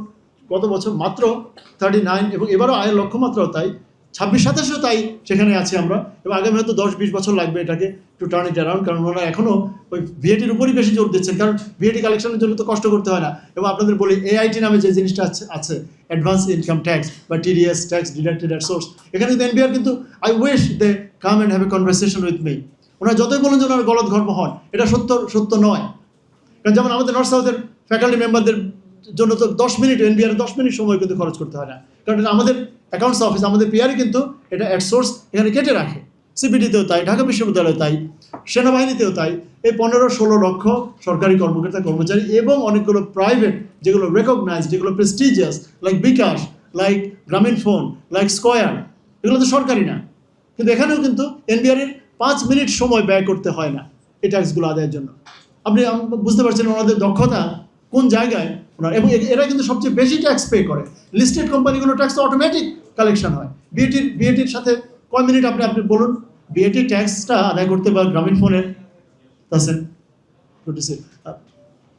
S1: গত বছর মাত্র 39, এবং এবারও আয়ের লক্ষ্যমাত্রাও তাই, 26-27 তাই সেখানে আছি আমরা, এবং আগামী হয়তো 10-20 বছর লাগবে এটাকে টু টার্ন ইট অ্যারাউন্ড। কারণ ওনারা এখনও ওই ভিএটির উপরই বেশি জোর দিচ্ছেন, কারণ ভিএটি কালেকশনের জন্য তো কষ্ট করতে হয় না। এবং আপনাদের বলি, এআইটি নামে যে জিনিসটা আছে অ্যাডভান্স ইনকাম ট্যাক্স বা TDS, tax deducted at source, এখানে কিন্তু এনবিআর কিন্তু I wish they come and have a conversation with me. ওনারা যতই বলেন যে ওনারা গলত ধর্ম হন, এটা সত্য নয়। কারণ যেমন আমাদের নর্থ সাউথের ফ্যাকাল্টি মেম্বারদের জন্য তো 10 মিনিট এনবিআর 10 মিনিট সময় কিন্তু খরচ করতে হয় না, কারণ আমাদের অ্যাকাউন্টস অফিস, আমাদের পিআরই কিন্তু এটা অ্যাট সোর্স এখানে কেটে রাখে। সিপিডিতেও তাই, ঢাকা বিশ্ববিদ্যালয়ে তাই, সেনাবাহিনীতেও তাই। এই 15-16 লক্ষ সরকারি কর্মকর্তা কর্মচারী এবং অনেকগুলো প্রাইভেট, যেগুলো রেকগনাইজ, যেগুলো প্রেস্টিজিয়াস, লাইক বিকাশ, লাইক গ্রামীণ ফোন, লাইক স্কয়ার, এগুলো তো সরকারি না, কিন্তু এখানেও কিন্তু এনবিআরের 5 মিনিট সময় ব্যয় করতে হয় না এই ট্যাক্সগুলো আদায়ের জন্য। আপনি বুঝতে পারছেন ওনাদের দক্ষতা কোন জায়গায় ওনার, এবং এরা কিন্তু সবচেয়ে বেশি ট্যাক্স পে করে। লিস্টেড কোম্পানিগুলো ট্যাক্স তো অটোমেটিক কালেকশন হয়। বিএটির সাথে কয় মিনিট আপনি বলুন, বিএটি ট্যাক্সটা আদায় করতে, বা গ্রামীণ ফোনের আছেন,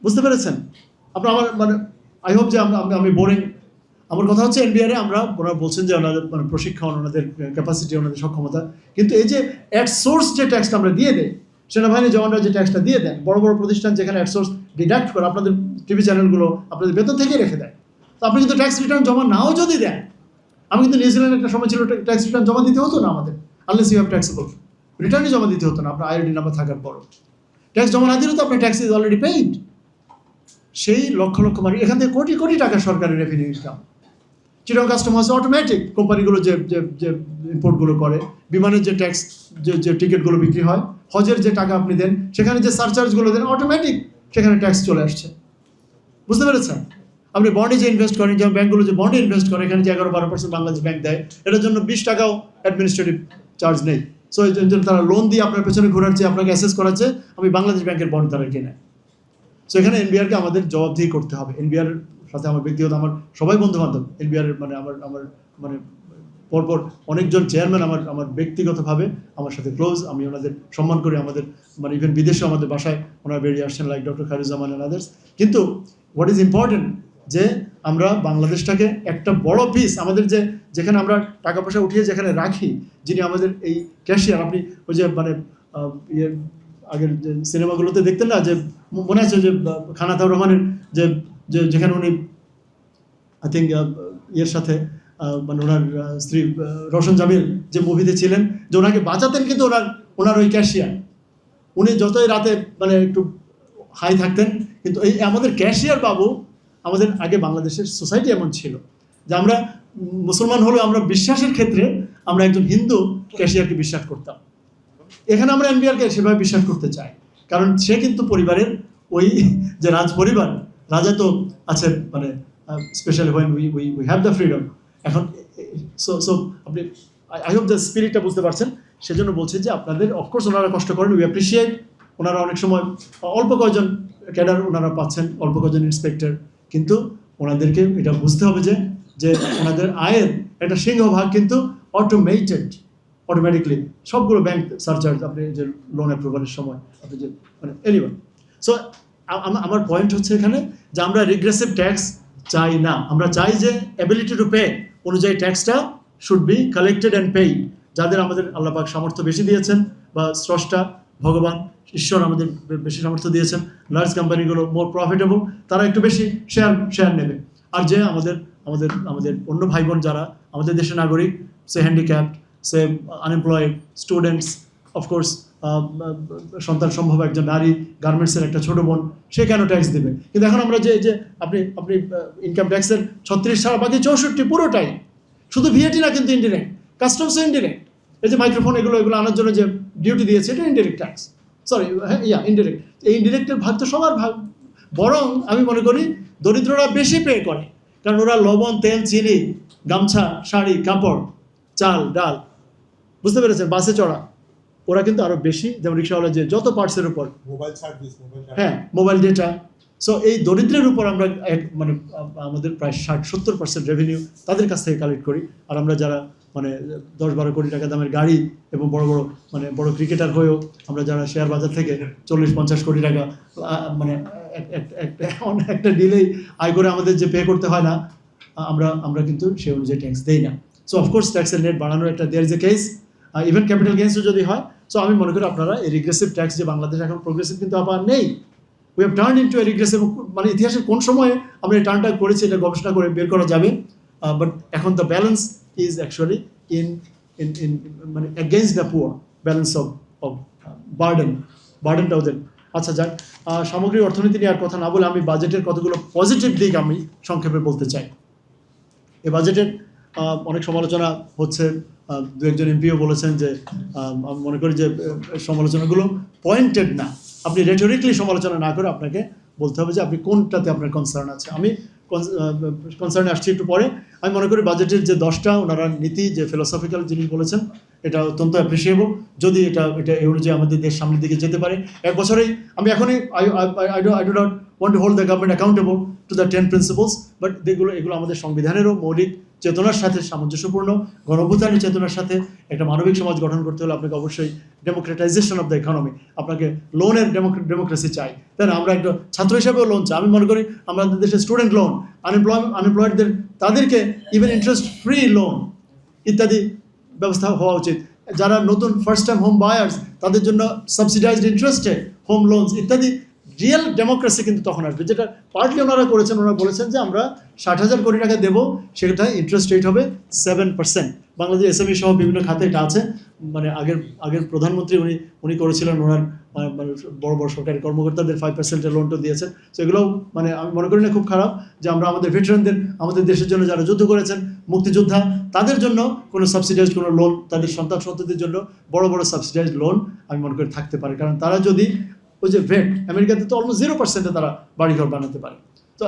S1: বুঝতে পেরেছেন আপনার? আমার মানে আই হোপ যে আমি বোরিং। আমার কথা হচ্ছে এনবিআরে ওনারা বলছেন যে ওনাদের মানে প্রশিক্ষণ, ওনাদের ক্যাপাসিটি, ওনাদের সক্ষমতা, কিন্তু এই যে অ্যাট সোর্স যে ট্যাক্সটা আমরা দিয়ে দেয়, সেনাবাহিনী জওয়ানরা যে ট্যাক্সটা দিয়ে দেন, বড় বড় প্রতিষ্ঠান যেখানে অ্যাট সোর্স ডিডাক্ট করে, আপনাদের টিভি চ্যানেলগুলো আপনাদের বেতন থেকেই রেখে দেয়। তো আপনি কিন্তু ট্যাক্স রিটার্ন জমা নাও যদি দেন, আমি কিন্তু নিউজিল্যান্ডে একটা সময় ছিল ট্যাক্স রিটার্ন জমা দিতে হতো না আমাদের, আনলেস ইউ হ্যাভ ট্যাক্সেবল রিটার্নই জমা দিতে হতো না আপনার আইডি নাম্বার থাকার পরও। ট্যাক্স জমা না দিলেও তো আপনার ট্যাক্স ইজ অলরেডি পেইড। সেই লক্ষ লক্ষ মানুষ, এখান থেকে কোটি কোটি টাকা সরকারের রেভিনিউ ইনকাম। চিটাগং কাস্টম হাউসে অটোমেটিক কোম্পানিগুলো যে ইম্পোর্টগুলো করে, বিমানের যে ট্যাক্স, যে টিকিটগুলো বিক্রি হয়, হজের যে টাকা আপনি দেন, সেখানে যে সারচার্জগুলো দেন, অটোমেটিক সেখানে ট্যাক্স চলে আসছে। বুঝতে পেরেছেন? আপনি বন্ডে যে ইনভেস্ট করেন, যেমন ব্যাঙ্কগুলো যে বন্ডে ইনভেস্ট করে, এখানে যে 11-12% বাংলাদেশ ব্যাংক দেয়, এটার জন্য 20 টাকাও অ্যাডমিনিস্ট্রেটিভ চার্জ নেই। সো এই জন্য তারা লোন দিয়ে আপনার পেছনে ঘোরাচ্ছে, আপনাকে অ্যাসেস করাচ্ছে, আমি বাংলাদেশ ব্যাংকের বন্ড তারা কিনে। সো এখানে এনবিআরকে আমাদের জবাবদিহি করতে হবে। এনবিআর সাথে আমার ব্যক্তিগত, আমার সবাই বন্ধু বান্ধব এনবিআরের, মানে আমার মানে পরপর অনেকজন চেয়ারম্যান আমার ব্যক্তিগতভাবে আমার সাথে ক্লোজ, আমি ওনাদের সম্মান করি। আমাদের মানে ইভেন বিদেশে আমাদের বাসায় ওনারা বেরিয়ে আসছেন, like doctor Khairuzzaman and others. কিন্তু হোয়াট ইজ ইম্পর্টেন্ট, যে আমরা বাংলাদেশটাকে একটা বড় পিস, আমাদের যেখানে আমরা টাকা পয়সা উঠিয়ে যেখানে রাখি, যিনি আমাদের এই ক্যাশিয়ার, আপনি ওই যে মানে আগের যে সিনেমাগুলোতে দেখতেন না, যে মনে আছে যে খান আতাউর রহমানের যেখানে উনি আই থিঙ্ক ইয়ের সাথে মানে ওনার স্ত্রী রওশন জামিল যে মুভিতে ছিলেন, যে ওনাকে বাঁচাতেন কিন্তু ওনার ওই ক্যাশিয়ার, উনি যতই রাতে মানে একটু হাই থাকতেন, কিন্তু এই আমাদের ক্যাশিয়ার বাবু, আমাদের আগে বাংলাদেশের সোসাইটি এমন ছিল যে আমরা মুসলমান হলেও আমরা বিশ্বাসের ক্ষেত্রে আমরা একজন হিন্দু ক্যাশিয়ারকে বিশ্বাস করতাম। এখানে আমরা এনবিআরকে সেভাবে বিশ্বাস করতে চাই, কারণ সে কিন্তু পরিবারের ওই যে রাজ পরিবার, রাজা তো আছে মানে specially when we have the freedom. এখন সো আপনি আই হোপ দ্য স্পিরিটটা বুঝতে পারছেন। সেজন্য বলছি যে আপনাদের অফকোর্স ওনারা কষ্ট করেন, উই অ্যাপ্রিসিয়েট। ওনারা অনেক সময় অল্প কয়েকজন ক্যাডার ওনারা পাচ্ছেন, অল্প কয়েকজন ইন্সপেক্টর, কিন্তু ওনাদেরকে এটা বুঝতে হবে যে ওনাদের আয়ের একটা সিংহভাগ কিন্তু অটোমেটিকলি সবগুলো ব্যাংক সারচার্জ, আপনি যে লোন অ্যাপ্রুভালের সময় আপনি যে মানে এনিওয়ে। সো আমার পয়েন্ট হচ্ছে এখানে যে আমরা রিগ্রেসিভ ট্যাক্স চাই না, আমরা চাই যে অ্যাবিলিটি টু পে অনুযায়ী ট্যাক্সটা should be collected and paid. যাদের আমাদের আল্লাহ পাক সামর্থ্য বেশি দিয়েছেন বা স্রষ্টা ভগবান ঈশ্বর আমাদের বেশি সামর্থ্য দিয়েছেন, লার্জ কোম্পানিগুলো মোর প্রফিটেবল, তারা একটু বেশি শেয়ার নেবে। আর যে আমাদের আমাদের আমাদের অন্য ভাই বোন যারা আমাদের দেশের নাগরিক, সে হ্যান্ডিক্যাপড, সে আনএমপ্লয়েড, স্টুডেন্টস, অফকোর্স সন্তান সম্ভব একজন নারী, গার্মেন্টসের একটা ছোটো বোন, সে কেন ট্যাক্স দেবে? কিন্তু এখন আমরা যে আপনি ইনকাম ট্যাক্সের 36 ছাড়া বাকি 64 পুরোটাই, শুধু ভিএটি না কিন্তু ইনডিরেক্ট, কাস্টমসও ইনডিরেক্ট। এই যে মাইক্রোফোন এগুলো আনার জন্য যে ডিউটি দিয়েছে এটা ইনডিরেক্ট ট্যাক্স, সরি ইনডিরেক্ট। এই ইনডিরেক্টের ভাগ তো সবার ভাগ, বরং আমি মনে করি দরিদ্ররা বেশি পে করে, কারণ ওরা লবণ, তেল, চিনি, গামছা, শাড়ি, কাপড়, চাল, ডাল, বুঝতে পেরেছেন, বাসে চড়া, ওরা কিন্তু আরো বেশি, যেমন রিক্সাওয়ালা যে যত পার্টসের উপর,
S2: মোবাইল সার্ভিস,
S1: হ্যাঁ মোবাইল ডেটা। সো এই দরিদ্রের উপর আমরা মানে আমাদের প্রায় 60-70% রেভিনিউ তাদের কাছ থেকে কালেক্ট করি। আর আমরা যারা মানে 10-12 কোটি টাকা দামের গাড়ি এবং বড় বড় মানে বড় ক্রিকেটার হয়েও আমরা যারা শেয়ার বাজার থেকে 40-50 কোটি টাকা মানে একটা ডিলেই আয় করে আমাদের যে পে করতে হয় না, আমরা কিন্তু সেই অনুযায়ী ট্যাক্স দেই না। সো অফকোর্স ট্যাক্সের নেট বাড়ানোর একটা there is a case, even capital গেইনসও যদি হয়। সো আমি মনে করি আপনারা এই রিগ্রেসিভ ট্যাক্স, যে বাংলাদেশ এখন প্রোগ্রেসিভ কিন্তু আবার নেই, we have turn into a regressive, মানে ইতিহাসের কোন সময়ে আমরা এই টার্নটা করেছি এটা গবেষণা করে বের করা যাবে। বাট এখন the balance is actually in মানে against the poor, balance of বার্ডেনটা ওদের। আচ্ছা যাক, সামগ্রিক অর্থনীতি নিয়ে আর কথা না বলে আমি বাজেটের কতগুলো পজিটিভ দিক আমি সংক্ষেপে বলতে চাই। এই বাজেটের অনেক সমালোচনা হচ্ছে, দু একজন এমপিও বলেছেন যে আমি মনে করি যে সমালোচনাগুলো পয়েন্টেড না। আপনি রেটোরিক্যালি সমালোচনা না করে আপনাকে বলতে হবে যে আপনি কোনটাতে আপনার কনসার্ন আছে। আমি কনসার্নে আসছি একটু পরে। আমি মনে করি বাজেটের যে 10টা ওনারা নীতি, যে ফিলোসফিক্যাল জিনিস বলেছেন, এটা অত্যন্ত অ্যাপ্রিসিয়েবল। যদি এটা এই অনুযায়ী আমাদের দেশ সামনের দিকে যেতে পারে, এক বছরেই আমি এখনই I do not want to hold the government accountable to the 10 principles, but এগুলো আমাদের সংবিধানেরও মৌলিক চেতনার সাথে সামঞ্জস্যপূর্ণ, গণঅভ্যুত্থানের চেতনার সাথে। একটা মানবিক সমাজ গঠন করতে হলে আপনাকে অবশ্যই ডেমোক্রেটাইজেশন অফ দ্য ইকোনমি, আপনাকে লোনের ডেমোক্রেসি চাই, তাই না? আমরা একটা ছাত্র হিসাবেও লোন চাই। আমি মনে করি আমাদের দেশে স্টুডেন্ট লোন, আনএমপ্লয়েডদের তাদেরকে ইভেন ইন্টারেস্ট ফ্রি লোন ইত্যাদি ব্যবস্থা হওয়া উচিত। যারা নতুন ফার্স্ট টাইম হোম বায়ার্স তাদের জন্য সাবসিডাইজড ইন্টারেস্টে হোম লোনস ইত্যাদি। রিয়েল ডেমোক্রেসি কিন্তু তখন আসবে, যেটা পার্টলি ওনারা করেছেন। ওনারা বলেছেন যে আমরা 60,000 কোটি টাকা দেবো, সেটা ইন্টারেস্ট রেট হবে 7%। বাংলাদেশ এসএমই সহ বিভিন্ন খাতে এটা আছে। মানে আগের প্রধানমন্ত্রী উনি করেছিলেন, ওনার মানে বড় বড় সরকারি কর্মকর্তাদের 5%-এর লোনটা দিয়েছেন। তো এগুলোও মানে আমি মনে করি না খুব খারাপ যে আমরা আমাদের ভেটারানদের, আমাদের দেশের জন্য যারা যুদ্ধ করেছেন, মুক্তিযোদ্ধা, তাদের জন্য কোনো সাবসিডাইজড কোনো লোন, তাদের সন্তান সন্ততির জন্য বড় বড় সাবসিডাইজড লোন আমি মনে করি থাকতে পারে। কারণ তারা যদি ওই যে ভেট, আমেরিকাতে তো অলমোস্ট 0%-এ তারা বাড়িঘর বানাতে পারে। তো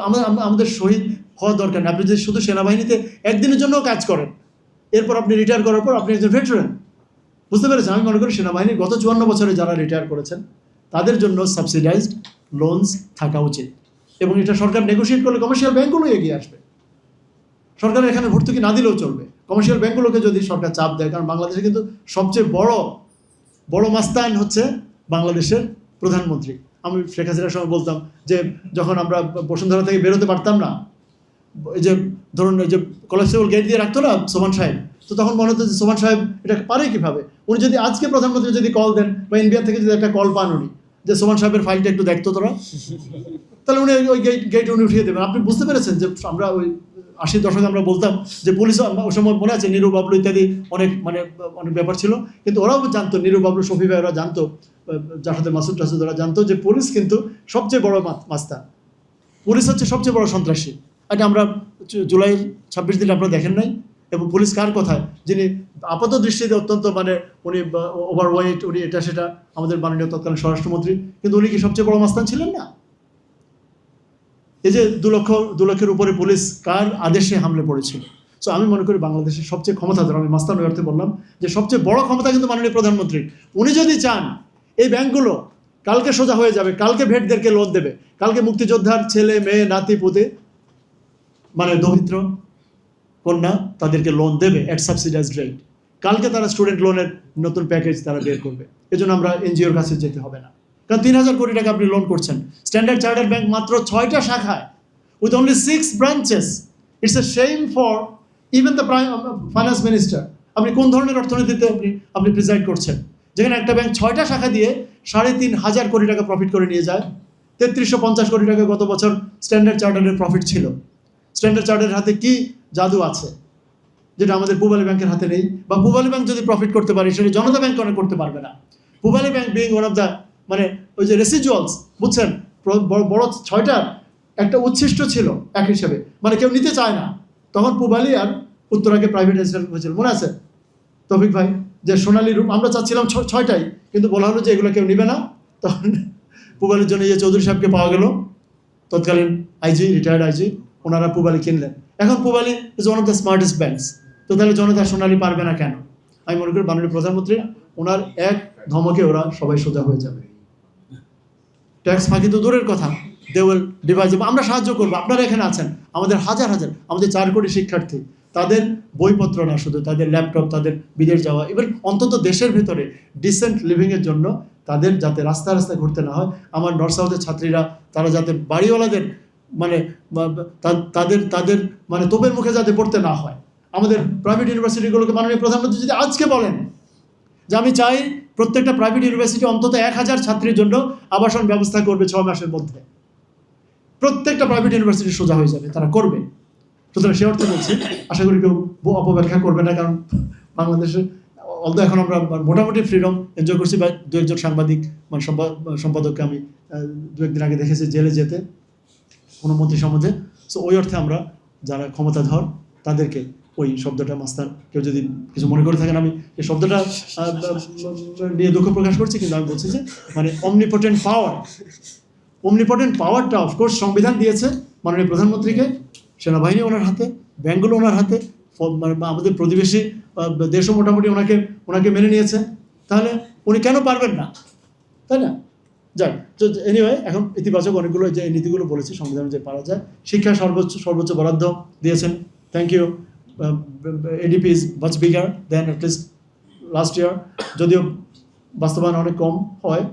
S1: আমাদের শহীদ হওয়া দরকার না। আপনি যদি শুধু সেনাবাহিনীতে একদিনের জন্য কাজ করেন, এরপর আপনি রিটায়ার করার পর আপনি একজন ভেটারান, বুঝতে পেরেছেন? আমি মনে করি সেনাবাহিনীর গত 54 বছরে যারা রিটায়ার করেছেন তাদের জন্য সাবসিডাইজড লোনস থাকা উচিত। এবং এটা সরকার নেগোশিয়েট করলে কমার্শিয়াল ব্যাঙ্কগুলো এগিয়ে আসবে। সরকার এখানে ভর্তুকি না দিলেও চলবে, কমার্শিয়াল ব্যাঙ্কগুলোকে যদি সরকার চাপ দেয়। কারণ বাংলাদেশে কিন্তু সবচেয়ে বড় মাস্তান হচ্ছে বাংলাদেশের প্রধানমন্ত্রী। আমি শেখ হাসিনার সময় বলতাম যে যখন আমরা বসুন্ধরা থেকে বেরোতে পারতাম না, এই যে ধরুন এই যে কলেস্টেবল গেট দিয়ে রাখতো না সোমান সাহেব, তো তখন মনে হতো যে সোমান সাহেব এটা পারে কীভাবে। উনি যদি আজকে প্রধানমন্ত্রী যদি কল দেন বা ইন্ডিয়া থেকে যদি একটা কল পান উনি, যে সোমান সাহেবের ফাইলটা একটু দেখতো তোরা, তাহলে উনি ওই গেট উনি উঠিয়ে দেবেন। আপনি বুঝতে পেরেছেন যে আমরা ওই 80 দশকে আমরা বলতাম যে পুলিশ, ওই সময় মনে আছে নীরু বাবলু ইত্যাদি অনেক ব্যাপার ছিল, কিন্তু ওরাও জানতো, নীরু বাবলু, শফি ভাই ওরা জানতো, যার সাথে মাসুদ টাসুদ ওরা জানতো যে পুলিশ কিন্তু সবচেয়ে বড় মাস্তান, পুলিশ হচ্ছে সবচেয়ে বড় সন্ত্রাসী। এটা আমরা জুলাই 26 দিন আপনারা দেখেন নাই। এবং পুলিশ কার কথায়, যিনি আপাত দৃষ্টিতে অত্যন্ত মানে উনি ওভারওয়েট, উনি এটা সেটা, আমাদের মাননীয় তৎকালীন স্বরাষ্ট্রমন্ত্রী, কিন্তু উনি কি সবচেয়ে বড় মাস্তান ছিলেন না? এই যে 2 লক্ষের উপরে পুলিশ কার আদেশে হামলে পড়েছিল। সো আমি মনে করি বাংলাদেশের সবচেয়ে ক্ষমতাধর, আমি মাস্তান ওই অর্থে বললাম যে সবচেয়ে বড় ক্ষমতা কিন্তু মাননীয় প্রধানমন্ত্রী। উনি যদি চান এই ব্যাংকগুলো কালকে সোজা হয়ে যাবে, কালকে ভেটদেরকে লোন দেবে, কালকে মুক্তিযোদ্ধার ছেলে মেয়ে নাতি পুতে মানে দরিদ্র কন্যা তাদেরকে লোন দেবে অ্যাট সাবসিডাইজড রেট। কালকে তারা স্টুডেন্ট লোনের নতুন প্যাকেজ তারা বের করবে। এজন্য আমরা এনজিওর কাছে যেতে হবে না। কারণ 3,000 কোটি টাকা আপনি লোন করছেন। স্ট্যান্ডার্ড চার্টার্ড ব্যাংক মাত্র 6টা শাখায়, with only 6 branches. It's a shame for even the finance minister. আপনি কোন ধরনের অর্থনীতিতে আপনি প্রিজাইড করছেন, যেখানে একটা ব্যাংক 6টা শাখা দিয়ে 3,500 কোটি টাকা প্রফিট করে নিয়ে যায়। 3350 কোটি টাকা গত বছর স্ট্যান্ডার্ড চার্টার্ডের প্রফিট ছিল। স্ট্যান্ডার্ড চার্টার্ডের হাতে কি জাদু আছে যেটা আমাদের পূবালী ব্যাংকের হাতে নেই? বা পূবালী ব্যাংক যদি প্রফিট করতে পারে, সেটা জনতা ব্যাংক অনেক করতে পারবে না। Pubali bank being one of the, মানে ওই যে রেসিজুয়ালস, বুঝছেন, বড় 6টার একটা উচ্ছিষ্ট ছিল এক হিসেবে, মানে কেউ নিতে চায় না। তখন পূবালী আর উত্তরাকে প্রাইভেটাইজেশন হয়েছিল, মনে আছে তৌফিক ভাই? যে সোনালী রূপ আমরা চাচ্ছিলাম 6টাই, কিন্তু বলা হলো যে এগুলো কেউ নিবে না। তখন পূবালীর জন্য যে চৌধুরী সাহেবকে পাওয়া গেল, তৎকালীন আইজি, রিটায়ার্ড আইজি, ওনারা পূবালী কিনলেন। এখন Pubali is one of the smartest banks. তো তাহলে জনতা সোনালী পারবে না কেন? আমি মনে করি মাননীয় প্রধানমন্ত্রী ওনার এক ধমকে ওরা সবাই সোজা হয়ে যাবে। ট্যাক্স ফাঁকি তো দূরের কথা, দে উইল ডিভাইস। আমরা সাহায্য করবো, আপনারা এখানে আছেন, আমাদের হাজার হাজার, আমাদের 4 কোটি শিক্ষার্থী, তাদের বইপত্র না শুধু, তাদের ল্যাপটপ, তাদের বিদেশ যাওয়া, ইভেন অন্তত দেশের ভেতরে ডিসেন্ট লিভিংয়ের জন্য তাদের যাতে রাস্তায় রাস্তায় ঘুরতে না হয়। আমার নর্থ সাউথের ছাত্রীরা, তারা যাতে বাড়িওয়ালাদের মানে তাদের তাদের মানে তোপের মুখে যাতে পড়তে না হয়। আমাদের প্রাইভেট ইউনিভার্সিটিগুলোকে মাননীয় প্রধানমন্ত্রী যদি আজকে বলেন যে আমি চাই প্রত্যেকটা প্রাইভেট ইউনিভার্সিটি অন্তত 1000 ছাত্রীর জন্য আবাসন ব্যবস্থা করবে 6 মাসের মধ্যে, প্রত্যেকটা প্রাইভেট ইউনিভার্সিটি সোজা হয়ে যাবে, তারা করবে। সুতরাং সে অর্থে বলছি, আশা করি কেউ অপব্যাখ্যা করবে না, কারণ বাংলাদেশে অলদো এখন আমরা মোটামুটি ফ্রিডম এনজয় করছি। বা 2-1 সাংবাদিক মানে সম্পাদককে আমি 2-1 দিন আগে দেখেছি জেলে যেতে কোনো মন্ত্রী সম্বন্ধে। সো ওই অর্থে আমরা যারা ক্ষমতাধর তাদেরকে ওই শব্দটা, মাস্তান, কেউ যদি কিছু মনে করে থাকেন, আমি এই শব্দটা নিয়ে দুঃখ প্রকাশ করছি, কিন্তু আমি বলছি যে মানে অমনিপটেন্ট পাওয়ারটা অফকোর্স সংবিধান দিয়েছে মাননীয় প্রধানমন্ত্রীকে, সেনাবাহিনী ওনার হাতে, ব্যাংকগুলো ওনার হাতে, আমাদের প্রতিবেশী দেশও মোটামুটি ওনাকে মেনে নিয়েছে। তাহলে উনি কেন পারবেন না, তাই না? যাক, তো এনিওয়ে, এখন ইতিবাচক অনেকগুলো যে নীতিগুলো বলেছি সংবিধানে যে পারা যায়। শিক্ষা সর্বোচ্চ বরাদ্দ দিয়েছেন, thank you. ADP is much bigger than at least last year, যদিও বাস্তবায়ন অনেক কম হয়।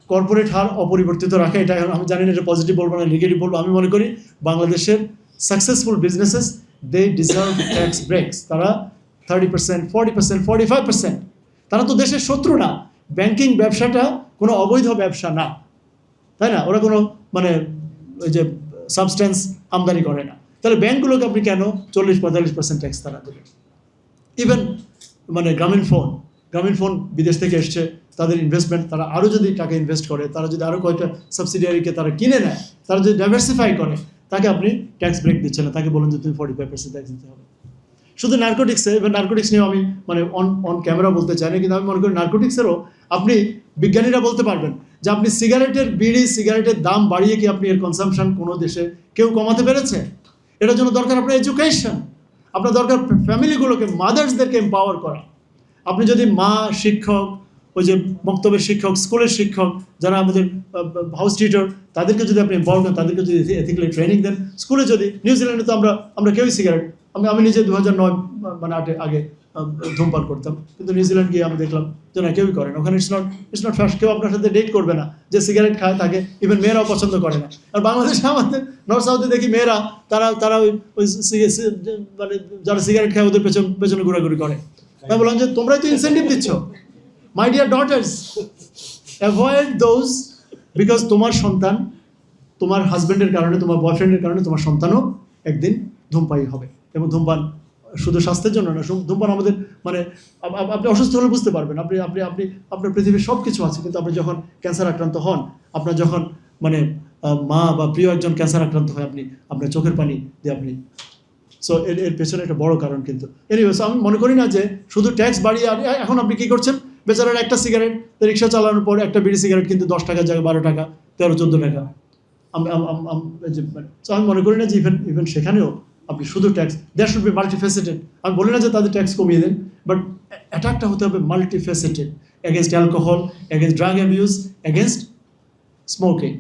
S1: কর্পোরেট হার অপরিবর্তিত রাখা, এটা আমি জানি না এটা পজিটিভ বলবো না নেগেটিভ বলবো। আমি মনে করি বাংলাদেশের successful businesses they deserve tax breaks. তারা 30%, 40%, 45%, তারা তো দেশের শত্রু না। ব্যাংকিং ব্যবসাটা কোনো অবৈধ ব্যবসা না, তাই না? ওরা কোনো মানে ওই যে সাবস্টেন্স আমদানি করে না। তাহলে ব্যাংকগুলোকে আপনি কেন 40-45% ট্যাক্স তারা দেবেন? ইভেন মানে গ্রামীণ ফোন বিদেশ থেকে এসছে, তাদের ইনভেস্টমেন্ট, তারা আরও যদি টাকা ইনভেস্ট করে, তারা যদি আরও কয়েকটা সাবসিডিয়ারিকে তারা কিনে নেয়, তারা যদি ডাইভার্সিফাই করে, তাকে আপনি ট্যাক্স ব্রেক দিচ্ছেন না, তাকে বলুন যে তুমি 45% ট্যাক্স দিতে হবে। শুধু নার্কোটিক্সে, এবার নার্কোটিক্স নিয়েও আমি মানে অন ক্যামেরা বলতে চাই না, কিন্তু আমি মনে করি নার্কোটিক্সেরও আপনি বিজ্ঞানীরা বলতে পারবেন যে আপনি সিগারেটের দাম বাড়িয়ে কি আপনি এর কনসামশন কোনো দেশে কেউ কমাতে পেরেছে? এটার জন্য দরকার আপনার এডুকেশন, আপনার দরকার ফ্যামিলিগুলোকে, মাদার্সদেরকে এম্পাওয়ার করা। আপনি যদি মা, শিক্ষক, ওই যে বক্তব্যের শিক্ষক, স্কুলের শিক্ষক, যারা আমাদের হাউস টিচার, তাদেরকে যদি আপনি এম্পাওয়ার করেন, তাদেরকে যদি এথিক্যালি ট্রেনিং দেন, স্কুলে যদি, নিউজিল্যান্ডে তো আমরা কেউই সিগারেট, আমি নিজে 2009 মানে আগে ধূমপান করতাম, কিন্তু নিউজিল্যান্ড গিয়ে আমি দেখলাম যে না, কেউই করে না। ওখানে ইটস নট ফ্যাশন, কেউ আপনার সাথে ডেট করবে না যে সিগারেট খায়, তাকে ইভেন মেয়েরাও পছন্দ করে না। আর বাংলাদেশে আমাদের নর্থ সাউথে দেখি মেয়েরা তারা ওই মানে যারা সিগারেট খায় ওদের পেছনে ঘোরাঘুরি করে। আমি বললাম যে তোমরাই তো ইনসেন্টিভ দিচ্ছ। My dear daughters, avoid those, because তোমার সন্তান, তোমার হাজব্যান্ডের কারণে, তোমার বয়ফ্রেন্ডের কারণে তোমার সন্তানও একদিন ধূমপায়ী হবে। এবং ধূমপান শুধু স্বাস্থ্যের জন্য না, ধূমপান আমাদের মানে আপনি অসুস্থ হলে বুঝতে পারবেন। আপনার পৃথিবীর সব কিছু আছে, কিন্তু আপনি যখন ক্যান্সার আক্রান্ত হন, আপনার যখন মানে মা বা প্রিয় একজন ক্যান্সার আক্রান্ত হয়, আপনার চোখের পানি দিয়ে আপনি, সো এর পেছনে একটা বড় কারণ। কিন্তু এনিওয়েজ আমি মনে করি না যে শুধু ট্যাক্স বাড়িয়ে, আর এখন আপনি কী করছেন, বেচারার একটা সিগারেট, রিক্সা চালানোর পর একটা বিড়ি সিগারেট কিন্তু 10 টাকার জায়গায় 12 টাকা, 13-14 টাকা। আমি মনে করি না যে ইভেন সেখানেও আপনি শুধু ট্যাক্স, দ্যাট শুড বি মাল্টিফেসেটেড। আমি বলি না যে তাদের ট্যাক্স কমিয়ে দেন, বাট অ্যাটাকটা হতে হবে multifaceted, against alcohol, against drug abuse, against smoking.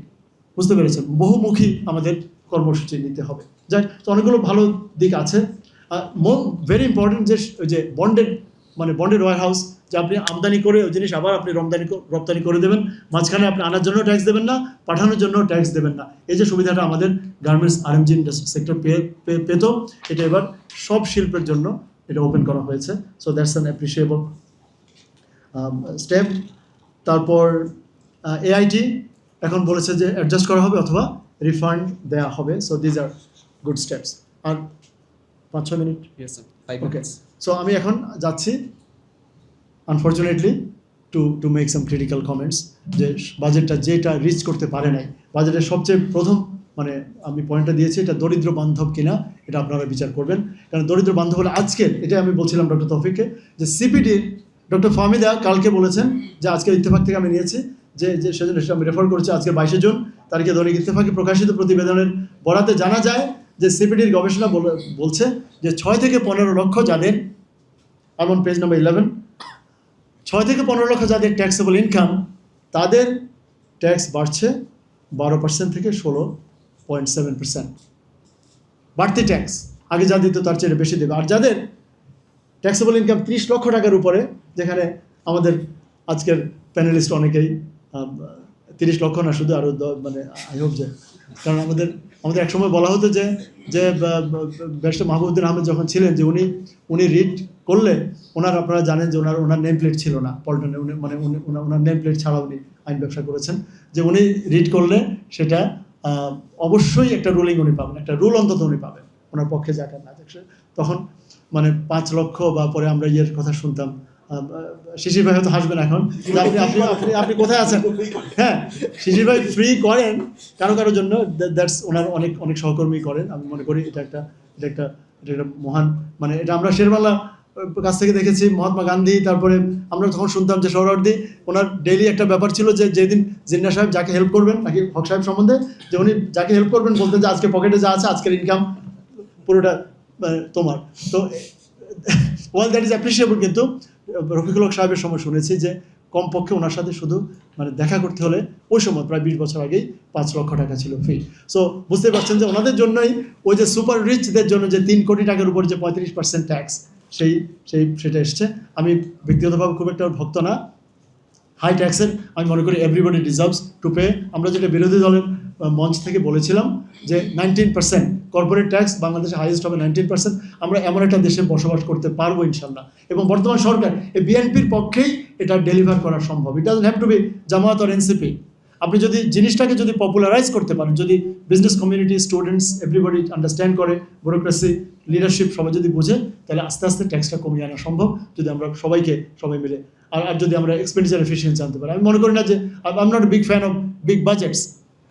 S1: বুঝতে পেরেছেন? বহুমুখী আমাদের কর্মসূচি নিতে হবে। যাই, তো অনেকগুলো ভালো দিক আছে। ভেরি ইম্পর্টেন্ট যে বন্ডেড ওয়ার হাউস, যে আপনি আমদানি করে ওই জিনিস আবার আপনি রপ্তানি করে দেবেন, মাঝখানে আপনি আনার জন্য ট্যাক্স দেবেন না, পাঠানোর জন্য ট্যাক্স দেবেন না। এই যে সুবিধাটা আমাদের গার্মেন্টস আরএমজি সেক্টর পেত, এটা এবার সব শিল্পের জন্য এটা ওপেন করা হয়েছে। So that's an appreciable step. তারপর এআইটি এখন বলেছে যে অ্যাডজাস্ট করা হবে অথবা রিফান্ড দেওয়া হবে। So these are good steps. আর 5-6 মিনিট, ওকে। সো আমি এখন যাচ্ছি unfortunately to make some critical comments, যে বাজেটটা যেটা রিচ করতে পারে নাই, বাজেটের সবচেয়ে প্রথম মানে আমি পয়েন্টটা দিয়েছি, এটা দরিদ্র বান্ধব কিনা এটা আপনারা বিচার করবেন। কারণ দরিদ্র বান্ধব হলে আজকের, এটা আমি বলছিলাম ডক্টর তৌফিককে, যে সিপিডির ডক্টর ফাহমিদা কালকে বলেছেন যে আজকের ইত্তেফাক থেকে আমি নিয়েছি, যে সেজন্য আমি রেফার করছি, আজকে 22 জুন তারিখে দৈনিক ইত্তেফাকে প্রকাশিত প্রতিবেদনের বরাতে জানা যায় যে সিপিডির গবেষণা বলছে যে 6 থেকে 15 লক্ষ যাদের, এমন পেজ নাম্বার 11, 6 থেকে 15 লক্ষ যাদের ট্যাক্সেবল ইনকাম, তাদের ট্যাক্স বাড়ছে 12% থেকে 16.7%। বাড়তি ট্যাক্স, আগে যা দিত তার চেয়ে বেশি দেবে। আর যাদের ট্যাক্সেবল ইনকাম 30 লক্ষ টাকার উপরে, যেখানে আমাদের আজকের প্যানেলিস্ট অনেকেই 30 লক্ষ না, শুধু আরও মানে আই হোপ যে, কারণ আমাদের একসময় বলা হতো যে ব্যারিস্টার মাহবুবউদ্দিন আহমেদ যখন ছিলেন, যে উনি রিড করলে আপনারা জানেন যে ওনার নেম প্লেট ছিল না পল্টনে, মানে ওনার নেম প্লেট ছাড়া উনি আইন ব্যবসা করেছেন, যে উনি রিড করলে সেটা অবশ্যই একটা রুলিং উনি পাবেন, একটা রুল অন্তত উনি পাবেন, ওনার পক্ষে যাক আর না যাক। তখন মানে 5 লক্ষ বা পরে আমরা ইয়ের কথা শুনতাম, শিশির ভাই হয়তো হাসবেন এখন, আপনি কোথায় আছেন? হ্যাঁ, শিশির ভাই ফ্রি করেন কারোর জন্য, দ্যাটস ওনার অনেক সহকর্মী করেন। আমি মনে করি এটা একটা মহান, মানে এটা আমরা শেরবাংলা কাছ থেকে দেখেছি, মহাত্মা গান্ধী, তারপরে আমরা তখন শুনতাম যে সোহরাওয়ার্দী, ওনার ডেইলি একটা ব্যাপার ছিল যে যেদিন জিন্না সাহেব যাকে হেল্প করবেন, নাকি হক সাহেব সম্বন্ধে, যে উনি যাকে হেল্প করবেন বলতেন যে আজকে পকেটে যা আছে, আজকের ইনকাম পুরোটা তোমার। তো ওয়াল দ্যাট ইজ অ্যাপ্রিসিয়েবল। কিন্তু রফিকুল হক সাহেবের সময় শুনেছি যে কমপক্ষে ওনার সাথে শুধু মানে দেখা করতে হলে ওই সময় প্রায় 20 বছর আগেই 5 লক্ষ টাকা ছিল ফি। সো বুঝতে পারছেন যে ওনাদের জন্যই ওই যে সুপার রিচদের জন্য যে 3 কোটি টাকার উপর যে 35% ট্যাক্স, সেটা এসছে। আমি ব্যক্তিগতভাবে খুব একটা ভক্ত না হাই ট্যাক্সের, আমি মনে করি এভরিবডি ডিজার্ভস টু পে। আমরা যেটা বিরোধী দলের মঞ্চ থেকে বলেছিলাম যে 19% কর্পোরেট ট্যাক্স বাংলাদেশে হাইয়েস্ট হবে 19%। আমরা এমন একটা দেশে বসবাস করতে পারবো ইনশাল্লাহ, এবং বর্তমান সরকার এই বিএনপির পক্ষেই এটা ডেলিভার করা সম্ভব। It doesn't have to be Jamaat or NCP. আপনি যদি জিনিসটাকে যদি পপুলারাইজ করতে পারেন, যদি business community, students, everybody understand করে, ব্যুরোক্রেসি, লিডারশিপ সবাই যদি বুঝে, তাহলে আস্তে আস্তে ট্যাক্সটা কমিয়ে আনা সম্ভব, যদি আমরা সবাই মিলে। আর যদি আমরা এক্সপেন্ডিচার এফিসিয়েন্সি আনতে পারি। আমি মনে করি না যে, I am not big fan of big budgets.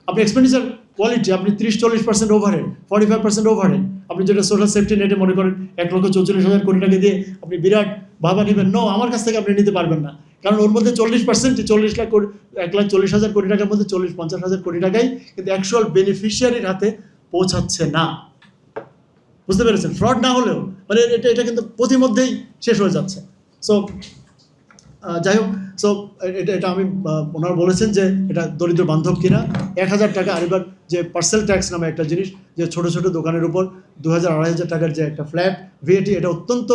S1: আপনি এক্সপেন্ডিচার কোয়ালিটি, আপনি 30-40% ওভারহেড, 45% ওভারহেড, আপনি যেটা সোশ্যাল সেফটি নেটে মনে করেন 1,44,000 কোটি টাকা দিয়ে আপনি বিরাট ভাবা নেবেন, আমার কাছ থেকে আপনি নিতে পারবেন না। কারণ ওর মধ্যে 40%, 1,40,000 কোটি টাকার মধ্যে 40-50,000 কোটি টাকাই কিন্তু অ্যাকচুয়াল বেনিফিশিয়ারির হাতে পৌঁছাচ্ছে না। বুঝতে পেরেছেন? ফ্রড না হলেও মানে এটা কিন্তু প্রতিমধ্যেই শেষ হয়ে যাচ্ছে। সো যাই হোক, সো এটা আমি ওনারা বলেছেন যে এটা দরিদ্র বান্ধব কিনা। 1,000 টাকা, আর এবার যে পার্সেল ট্যাক্স নামে একটা জিনিস, যে ছোট ছোট দোকানের উপর 2,000-2,500 টাকার যে একটা ফ্ল্যাট ভিএটি, এটা অত্যন্ত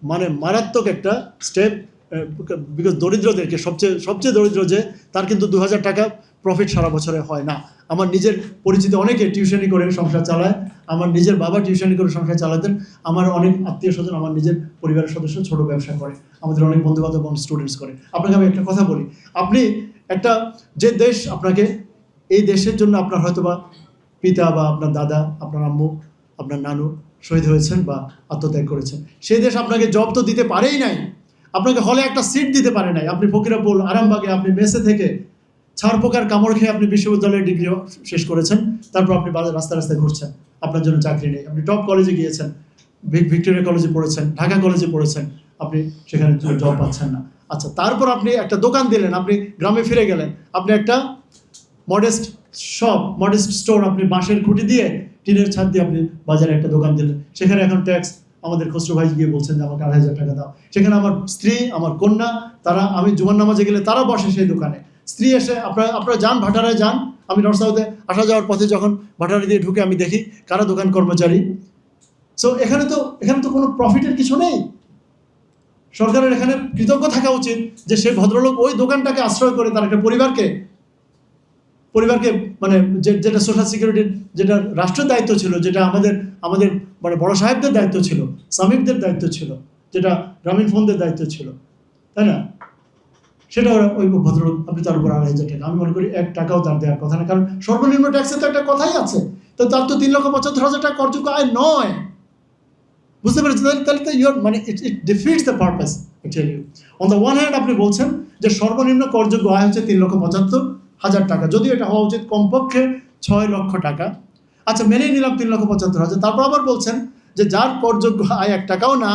S1: মানে মারাত্মক একটা স্টেপ। বিকজ দরিদ্রদেরকে সবচেয়ে দরিদ্র যে, তার কিন্তু 2,000 টাকা প্রফিট সারা বছরে হয় না। আমার নিজের পরিচিত অনেকে টিউশনি করে সংসার চালায়, আমার নিজের বাবা টিউশনি করে সংসার চালাতেন, আমার অনেক আত্মীয় স্বজন, আমার নিজের পরিবারের সদস্য ছোট ব্যবসা করে, আমাদের অনেক বন্ধুবান্ধব স্টুডেন্টস করে। আপনাকে আমি একটা কথা বলি, আপনি একটা যে দেশ আপনাকে, এই দেশের জন্য আপনার হয়তোবা পিতা বা আপনার দাদা, আপনার আম্মু, আপনার নানু শহীদ হয়েছেন বা আত্মত্যাগ করেছেন, সেই দেশ আপনাকে জব তো দিতে পারেই নাই, আপনাকে হলে একটা সিট দিতে পারে নাই। আপনি ফকিরাপুর, আরামবাগে, আপনি মেসে থেকে ছাড় পোকার কামড় খেয়ে আপনি বিশ্ববিদ্যালয়ের ডিগ্রিও শেষ করেছেন, তারপর আপনি রাস্তায় ঘুরছেন, আপনার জন্য চাকরি নেই। আপনি টপ কলেজে গিয়েছেন, ভিক্টোরিয়া কলেজে পড়েছেন, ঢাকা কলেজে পড়েছেন, আপনি সেখানে জব পাচ্ছেন না। আচ্ছা, তারপর আপনি একটা দোকান দিলেন, আপনি গ্রামে ফিরে গেলেন, আপনি একটা মডেস্ট স্টোর, আপনি বাঁশের খুঁটি দিয়ে, টিনের ছাদ দিয়ে আপনি বাজারে একটা দোকান দিলেন। সেখানে এখন ট্যাক্স, আমাদের খসরু ভাই গিয়ে বলছেন যে আমাকে 2,500 টাকা দাও। সেখানে আমার স্ত্রী, আমার কন্যা, তারা, আমি জুমার নামাজে গেলে তারা বসে সেই দোকানে। স্ত্রী এসে, আপনারা যান ভাটারায় যান, আমি নর্থ সাউথে আসা যাওয়ার পথে যখন ভাটারা দিয়ে ঢুকে আমি দেখি কারা দোকান কর্মচারী। সো এখানে তো কোনো প্রফিটের কিছু নেই, সরকারের এখানে কৃতজ্ঞ থাকা উচিত যে সেই ভদ্রলোক ওই দোকানটাকে আশ্রয় করে তার একটা পরিবারকে মানে যেটা সোশ্যাল সিকিউরিটির যেটা রাষ্ট্রের দায়িত্ব ছিল, যেটা আমাদের মানে বড় সাহেবদের দায়িত্ব ছিল, শ্রমিকদের দায়িত্ব ছিল, যেটা গ্রামীণ ফোনদের দায়িত্ব ছিল, তাই না? সেটা ওই ভদ্রলোক, আপনি তার উপর 2,500 টাকা, আমি মনে করি 1 টাকাও তার দেওয়ার কথা না, কারণ সর্বনিম্ন ট্যাক্সে তো একটা কথাই আছে, তো তার তো 3,75,000 টাকা করযোগ্য আয় নয়। বুঝতে পেরেছেন? তাহলে তো মানে it defeats the purpose actually. On the one hand আপনি বলছেন যে সর্বনিম্ন করযোগ্য আয় হচ্ছে 3,75,000 টাকা, যদিও এটা হওয়া উচিত কমপক্ষে 6 লক্ষ টাকা। আচ্ছা, মেনেই নিলাম 3,75,000। তারপর আবার বলছেন যে যার করযোগ্য আয় 1 টাকাও না,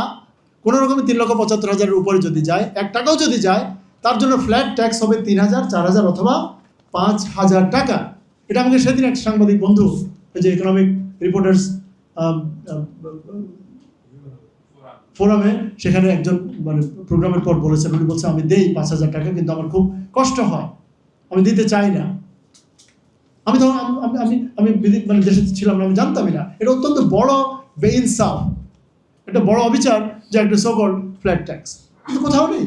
S1: কোনো রকমের 3,75,000-এর উপরে যদি যায়, 1 টাকাও যদি যায়, তার জন্য ফ্ল্যাট ট্যাক্স হবে 3,000, 4,000 অথবা 5,000 টাকা। এটা আমাকে সেদিন এক সাংবাদিক বন্ধু, এই যে ইকোনমিক রিপোর্টার্স ফোরামে, সেখানে একজন মানে প্রোগ্রামের পর বলেছেন, উনি বলছেন আমি দেই 5,000 টাকা, কিন্তু আমার খুব কষ্ট হয়, আমি দিতে চাই না। আমি তখন আমি মানে দেশে ছিলাম না, আমি জানতামই না। এটা অত্যন্ত বড় বেইনসাফ, একটা বড় অবিচার যে একটা সকল ফ্ল্যাট ট্যাক্স কিন্তু কোথাও নেই।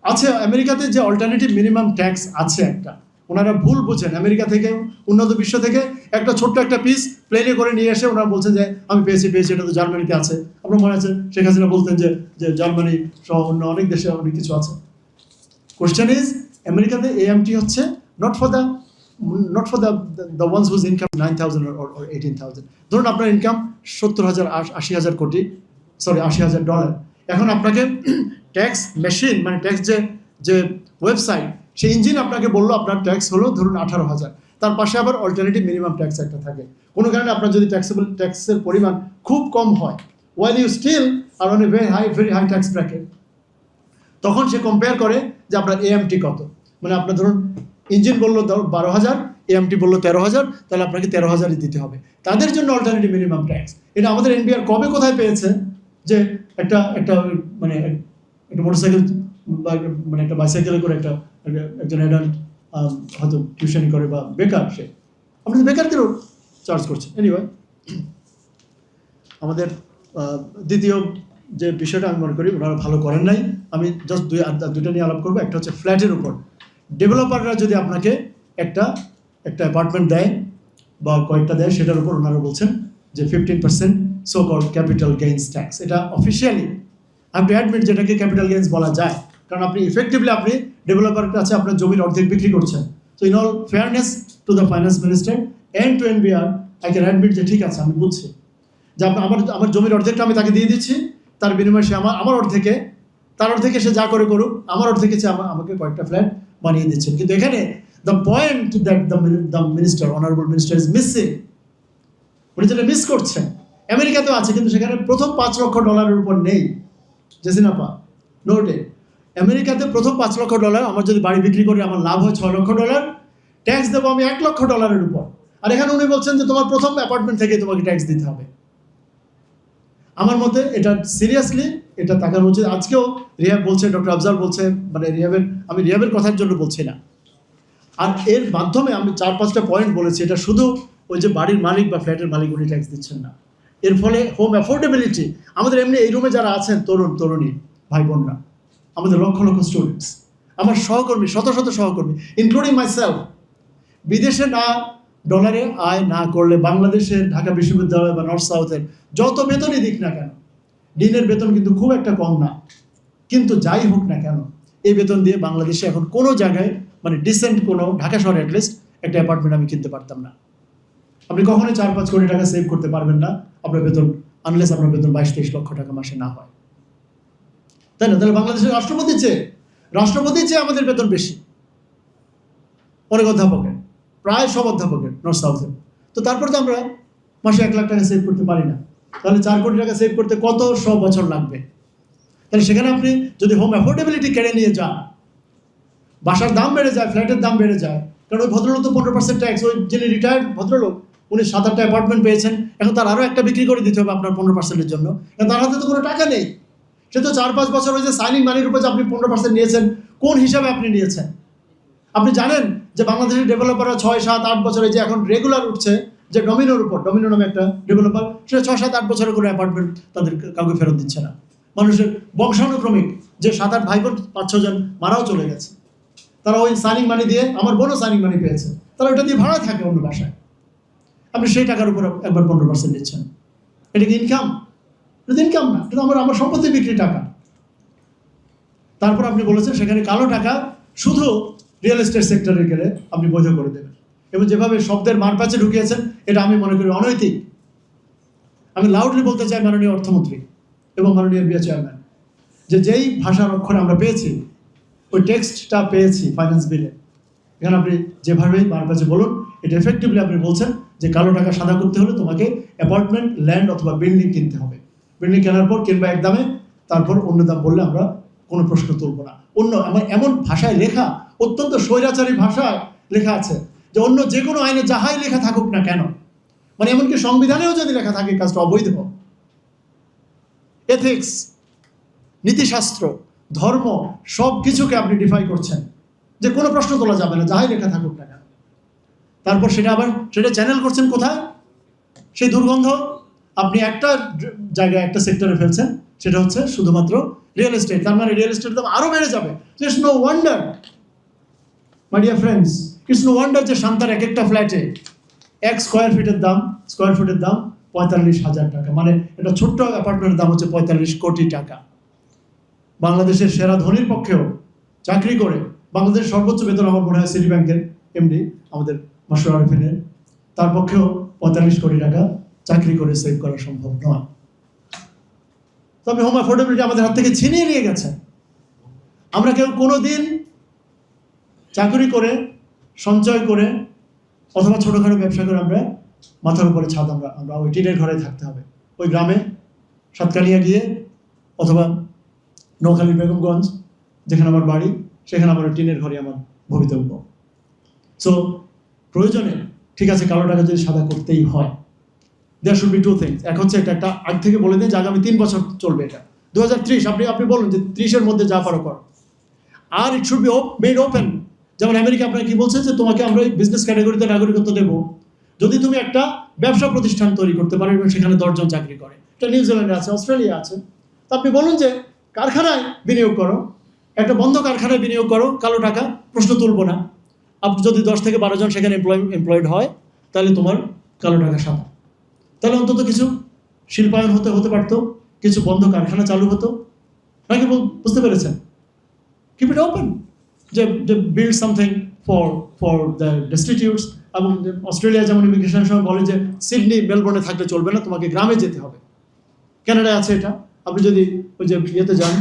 S1: আছে আমেরিকাতে যে অল্টারনেটিভ মিনিমাম ট্যাক্স আছে একটা, ওনারা ভুল বুঝেন। আমেরিকা থেকে, উন্নত বিশ্ব থেকে একটা ছোট্ট একটা পিস প্লেনে করে নিয়ে এসে ওনারা বলছেন যে আমি পেয়েছি, এটা তো জার্মানিতে আছে। আপনার মনে আছে শেখ হাসিনা বলতেন যে জার্মানি সহ অন্য অনেক দেশে অনেক কিছু আছে। কোশ্চেন ইজ, আমেরিকাতে এএমটি হচ্ছে not for the ones whose income 9,000 or 18,000. ধরুন আপনার ইনকাম 70,000, 80,000 কোটি, সরি $80,000। এখন আপনাকে ট্যাক্স মেশিন, মানে ট্যাক্স যে ওয়েবসাইট, সেই ইঞ্জিন আপনাকে বললো আপনার ট্যাক্স হলো ধরুন 18,000। তার পাশে আবার অল্টারনেটিভ মিনিমাম ট্যাক্স একটা থাকে। কোনো কারণে আপনার যদি ট্যাক্সের পরিমাণ খুব কম হয়, while you still are on a very high tax bracket, তখন সে কম্পেয়ার করে যে আপনার এএমটি কত। মানে আপনার ধরুন ইঞ্জিন বললো 12,000, এএমটি বললো 13,000, তাহলে আপনাকে 13,000-ই দিতে হবে। তাদের জন্য অল্টারনেটিভ মিনিমাম ট্যাক্স। এটা আমাদের এনবিআর কবে কোথায় পেয়েছে যে একটা মানে একটা মোটরসাইকেল বা মানে একটা বাইসাইকেলে করে একজন অ্যাডাল্ট হয়তো টিউশন করে বা বেকার, সে আপনি বেকারদেরও চার্জ করছে। এনিওয়ে, আমাদের দ্বিতীয় যে বিষয়টা আমি মনে করি ওনারা ভালো করেন নাই। আমি জাস্ট দুইটা নিয়ে আলাপ করবো। একটা হচ্ছে ফ্ল্যাটের উপর ডেভেলপাররা যদি আপনাকে একটা অ্যাপার্টমেন্ট দেয় বা কয়েকটা দেয়, সেটার উপর ওনারা বলছেন যে 15% so called capital gains tax. এটা অফিসিয়ালি আপনি অ্যাডমিট যেটাকে ক্যাপিটাল গেইনস বলা যায়, কারণ আপনি ইফেক্টিভলি আপনি ডেভেলপারের কাছে আপনার জমির অর্ধেক বিক্রি করছেন। So in all fairness to the finance minister and two NBR, I can admit যে ঠিক আছে, আমি বুঝছি যে আমার জমির অর্ধেকটা আমি তাকে দিয়ে দিচ্ছি, তার বিনিময়ে সে আমার অর্ধেকে, তার অর্ধেকে সে যা করে করুক, আমার অর্ধেকে সে আমাকে কয়েকটা ফ্ল্যাট বানিয়ে দিচ্ছেন। কিন্তু এখানে the point that the minister, honourable minister is missing, উনি যেটা মিস করছেন, আমেরিকাতেও আছে কিন্তু সেখানে প্রথম $5 লক্ষ উপর নেই। জেসিনাপা নোটে, আমেরিকাতে প্রথম $5 লক্ষ, আমার যদি বাড়ি বিক্রি করে আমার লাভ হয় $6 লক্ষ, ট্যাক্স দেবো আমি $1 লক্ষ উপর। আর এখানে উনি বলছেন যে তোমার প্রথম অ্যাপার্টমেন্ট থেকে তোমাকে ট্যাক্স দিতে হবে। আমার মতে এটা সিরিয়াসলি এটা তাকানো উচিত। আজকেও রিহাব বলছে, ডক্টর আফজাল বলছে, মানে আমি রিহাবের কথার জন্য বলছি না। আর এর মাধ্যমে আমি 4-5টা পয়েন্ট বলেছি। এটা শুধু ওই যে বাড়ির মালিক বা ফ্ল্যাটের মালিক উনি ট্যাক্স দিচ্ছেন না, এর ফলে হোম অ্যাফোর্ডেবিলিটি, আমাদের এমনি এই রুমে যারা আছেন তরুণী ভাই বোনরা, আমাদের লক্ষ লক্ষ স্টুডেন্টস, আমার সহকর্মী, শত শত সহকর্মী, ইনক্লুডিং মাইসেলফ, বিদেশে না ডলারে আয় না করলে বাংলাদেশের ঢাকা বিশ্ববিদ্যালয় বা নর্থ সাউথের যত বেতনই দিক না কেন, ডিনের বেতন কিন্তু খুব একটা কম না, কিন্তু যাই হোক না কেন এই বেতন দিয়ে বাংলাদেশে এখন কোনো জায়গায় মানে ডিসেন্ট কোনো, ঢাকা শহরে অ্যাটলিস্ট একটা অ্যাপার্টমেন্ট আমি কিনতে পারতাম না। আপনি কখনোই 4-5 কোটি টাকা সেভ করতে পারবেন না আপনার বেতন, আনলেস আপনার বেতন 22-23 লক্ষ টাকা মাসে না হয়, তাই না? তাহলে বাংলাদেশের রাষ্ট্রপতির চেয়ে আমাদের বেতন বেশি, অনেক অধ্যাপকের, প্রায় সব অধ্যাপকের নর্থ সাউথের। তো তারপর তো আমরা মাসে 1 লাখ টাকা সেভ করতে পারি না। তাহলে 4 কোটি টাকা সেভ করতে কত 100 বছর লাগবে? তাহলে সেখানে আপনি যদি হোম অ্যাফোর্ডেবিলিটি কেড়ে নিয়ে যান, বাসার দাম বেড়ে যায়, ফ্ল্যাটের দাম বেড়ে যায়, কারণ ওই ভদ্রলোক তো 15% ট্যাক্স, ওই যিনি রিটায়ার্ড ভদ্রলোক উনি 7-8টা অ্যাপার্টমেন্ট পেয়েছেন, এখন তার আরও একটা বিক্রি করে দিতে হবে আপনার 15%-এর জন্য, কারণ তার হাতে তো কোনো টাকা নেই। সে তো 4-5 বছর ওই যে সাইনিং মানির উপর যে আপনি 15% নিয়েছেন, কোন হিসাবে আপনি নিয়েছেন? আপনি জানেন যে বাংলাদেশের ডেভেলপাররা 6-7-8 বছরে যে এখন রেগুলার উঠছে, যে ডমিনো নামে একটা ডেভেলপার, সে 6-7-8 বছরের কোনো অ্যাপার্টমেন্ট তাদের কাউকে ফেরত দিচ্ছে না। মানুষের বংশানুক্রমিক যে 7-8 ভাই বোন 5-6 জন মারাও চলে গেছে, তারা ওই সাইনিং মানি দিয়ে, আমার বোনও সাইনিং মানি পেয়েছে, তারা ওইটা দিয়ে ভাড়া থাকে অন্য বাসায়। আপনি সেই টাকার উপর একবার 15% নিচ্ছেন, এটা কি ইনকাম? এটা ইনকাম না, এটা আমার সম্পত্তি বিক্রি টাকা। তারপর আপনি বলেছেন সেখানে কালো টাকা শুধু রিয়েল এস্টেট সেক্টরে গেলে আপনি বৈধ করে দেবেন, এবং যেভাবে শব্দের মারপ্যাচে ঢুকিয়েছেন এটা আমি মনে করি অনৈতিক। আমি লাউডলি বলতে চাই মাননীয় অর্থমন্ত্রী এবং মাননীয় বিএ চেয়ারম্যান, যে যেই ভাষার অক্ষর আমরা পেয়েছি, ওই টেক্সটটা পেয়েছি ফাইন্যান্স বিলে, এখানে আপনি যেভাবেই মারপ্যাচে বলুন, এটা এফেক্টিভলি আপনি বলছেন যে কালো টাকা সাদা করতে হলে তোমাকে অ্যাপার্টমেন্ট, ল্যান্ড অথবা বিল্ডিং কিনতে হবে। বিল্ডিং কেনার পর কিনবা এক দামে, তারপর অন্য দাম বললে আমরা কোনো প্রশ্ন তুলব না। আমার এমন ভাষায় লেখা, অত্যন্ত স্বৈরাচারী ভাষায় লেখা আছে যে অন্য যে কোনো আইনে যাহাই লেখা থাকুক না কেন, মানে এমনকি সংবিধানেও যদি লেখা থাকে কাজটা অবৈধ। এথিক্স, নীতিশাস্ত্র, ধর্ম সব কিছুকে আপনি ডিফাই করছেন যে কোনো প্রশ্ন তোলা যাবে না, যাহাই লেখা থাকুক না কেন। তারপর সেটা চ্যানেল করছেন কোথায়? সেই দুর্গন্ধ আপনি একটা জায়গায়, একটা সেক্টরে ফেলছেন, সেটা হচ্ছে শুধুমাত্র রিয়েল এস্টেট। তার মানে রিয়েল এস্টেটের দাম আরো বেড়ে যাবে। It's no wonder, my dear friends, it's no wonder যে শান্তার এক একটা ফ্ল্যাটে 1 স্কোয়ার ফুটের দাম 45,000 টাকা, মানে এটা ছোট্ট অ্যাপার্টমেন্টের দাম হচ্ছে 45 কোটি টাকা। বাংলাদেশের সেরা ধনীর পক্ষেও চাকরি করে, বাংলাদেশের সর্বোচ্চ বেতন আমার মনে হয় সিটি ব্যাংকের এমডি আমাদের মাসুর আরিফিনের, তার পক্ষেও 45 কোটি টাকা চাকরি করে সেভ করা সম্ভব নয়। তবে হোম অ্যাফোর্ডেবিলিটি আমাদের হাত থেকে ছিনিয়ে নিয়ে গেছে। আমরা কেউ কোনো দিন চাকরি করে, সঞ্চয় করে অথবা ছোটোখাটো ব্যবসা করে আমরা মাথার উপরে ছাদ, আমরা ওই টিনের ঘরে থাকতে হবে। ওই গ্রামে সাতকানিয়া গিয়ে অথবা নোয়াখালী বেগমগঞ্জ যেখানে আমার বাড়ি, সেখানে আমার টিনের ঘরে আমার ভবিতব্য। সো প্রয়োজনে ঠিক আছে, কালো টাকা যদি সাদা করতেই হয়, দেয়ার শুড বি 2 থিংস। এক হচ্ছে একটা আগ থেকে বলে দিন যে আগামী 3 বছর চলবে এটা, 2030, আপনি বলুন যে 30-এর মধ্যে যা পারো করো। আর it should be made open. যেমন আমেরিকা আপনাকে কি বলছে যে তোমাকে আমরা বিজনেস ক্যাটাগরিতে নাগরিকত্ব দেবো যদি তুমি একটা ব্যবসা প্রতিষ্ঠান তৈরি করতে পারো এবং সেখানে 10 জন চাকরি করে। এটা নিউজিল্যান্ডে আছে, অস্ট্রেলিয়া আছে। তো আপনি বলুন যে কারখানায় বিনিয়োগ করো, একটা বন্ধ কারখানায় বিনিয়োগ করো, কালো টাকা, প্রশ্ন তুলবো না। আপনি যদি 10 থেকে 12 জন সেখানে এমপ্লয়েড হয়, তাহলে তোমার কালো টাকা সাদা। তাহলে অন্তত কিছু শিল্পায়ন হতে পারতো, কিছু বন্ধ কারখানা চালু হতো নাকি? বুঝতে পেরেছেন? কিপ ইট ওপেন, যে বিল্ড সামথিং ফর দ্য ডেস্টিটিউটস। এবং অস্ট্রেলিয়া যেমন ইমিগ্রেশনের সময় বলে যে সিডনি, মেলবোর্নে থাকলে চলবে না, তোমাকে গ্রামে যেতে হবে। কানাডায় আছে এটা। আপনি যদি ওই যে ইয়েতে যান,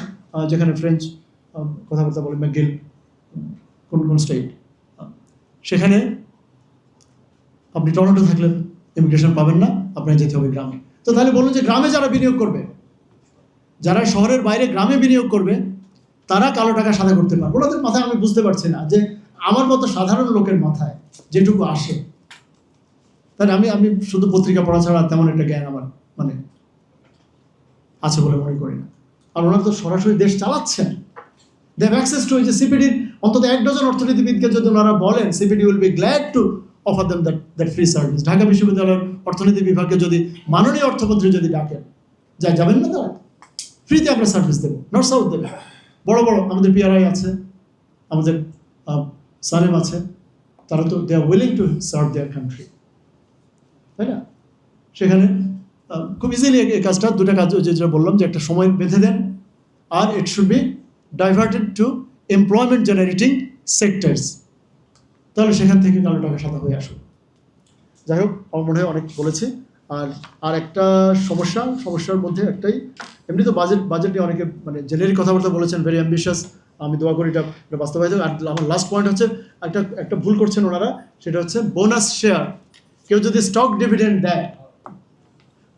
S1: যেখানে ফ্রেঞ্চ কথাবার্তা বলে, ম্যাকগিল কোন স্টেট, সেখানে আপনি টরন্টো থাকলে ইমিগ্রেশন পাবেন না, আপনাকে যেতে হবে গ্রামে। তো তাহলে বলুন যে গ্রামে যারা বিনিয়োগ করবে, যারা শহরের বাইরে গ্রামে বিনিয়োগ করবে, তারা কালো টাকা সাদা করতে পারবে। ওনাদের মাথায় আমি বুঝতে পারছি না যে আমার মতো সাধারণ লোকের মাথায় যেটুকু আসে, তাহলে আমি শুধু পত্রিকা পড়া ছাড়া তেমন একটা জ্ঞান আমার মানে আছে বলে মনে করি না। আর ওনারা তো সরাসরি দেশ চালাচ্ছেন, দে হ্যাভ অ্যাক্সেস টু। যে সিপিডির অন্তত 1 ডজন অর্থনীতিবিদকে যদি ওনারা বলেন, CPD will be glad to offer them that free service. Dhaka বিশ্ববিদ্যালয়ের অর্থনীতি বিভাগকে যদি মাননীয় অর্থমন্ত্রী যদি ডাকেন, যাবেন না তারা? ফ্রিতে আমরা সার্ভিস দেবো, নর্থ সাউথ দেবে। বড় বড় আমাদের পিআরআই আছে, আমাদের সালেম আছে, তারা তো they are willing to serve their country, তাই না? সেখানে খুব ইজিলি এই কাজটা, 2টা কাজ যেটা বললাম, যে একটা সময় বেঁধে দেন, আর it should be diverted to employment generating sectors, তাহলে সেখান থেকে কালো টাকা সাদা হয়ে আসুক। যাই হোক, আমার মনে হয় অনেক বলেছি। আর একটা সমস্যার মধ্যে একটাই, এমনি তো বাজেট নিয়ে অনেকে মানে জেনারিক কথাবার্তা বলেছেন, ভেরি অ্যাম্বিশিয়াস। আমি দোয়া করি এটা বাস্তবায়িত। আর আমার লাস্ট পয়েন্ট হচ্ছে, একটা ভুল করছেন ওনারা, সেটা হচ্ছে বোনাস শেয়ার। কেউ যদি স্টক ডিভিডেন্ড দেয়,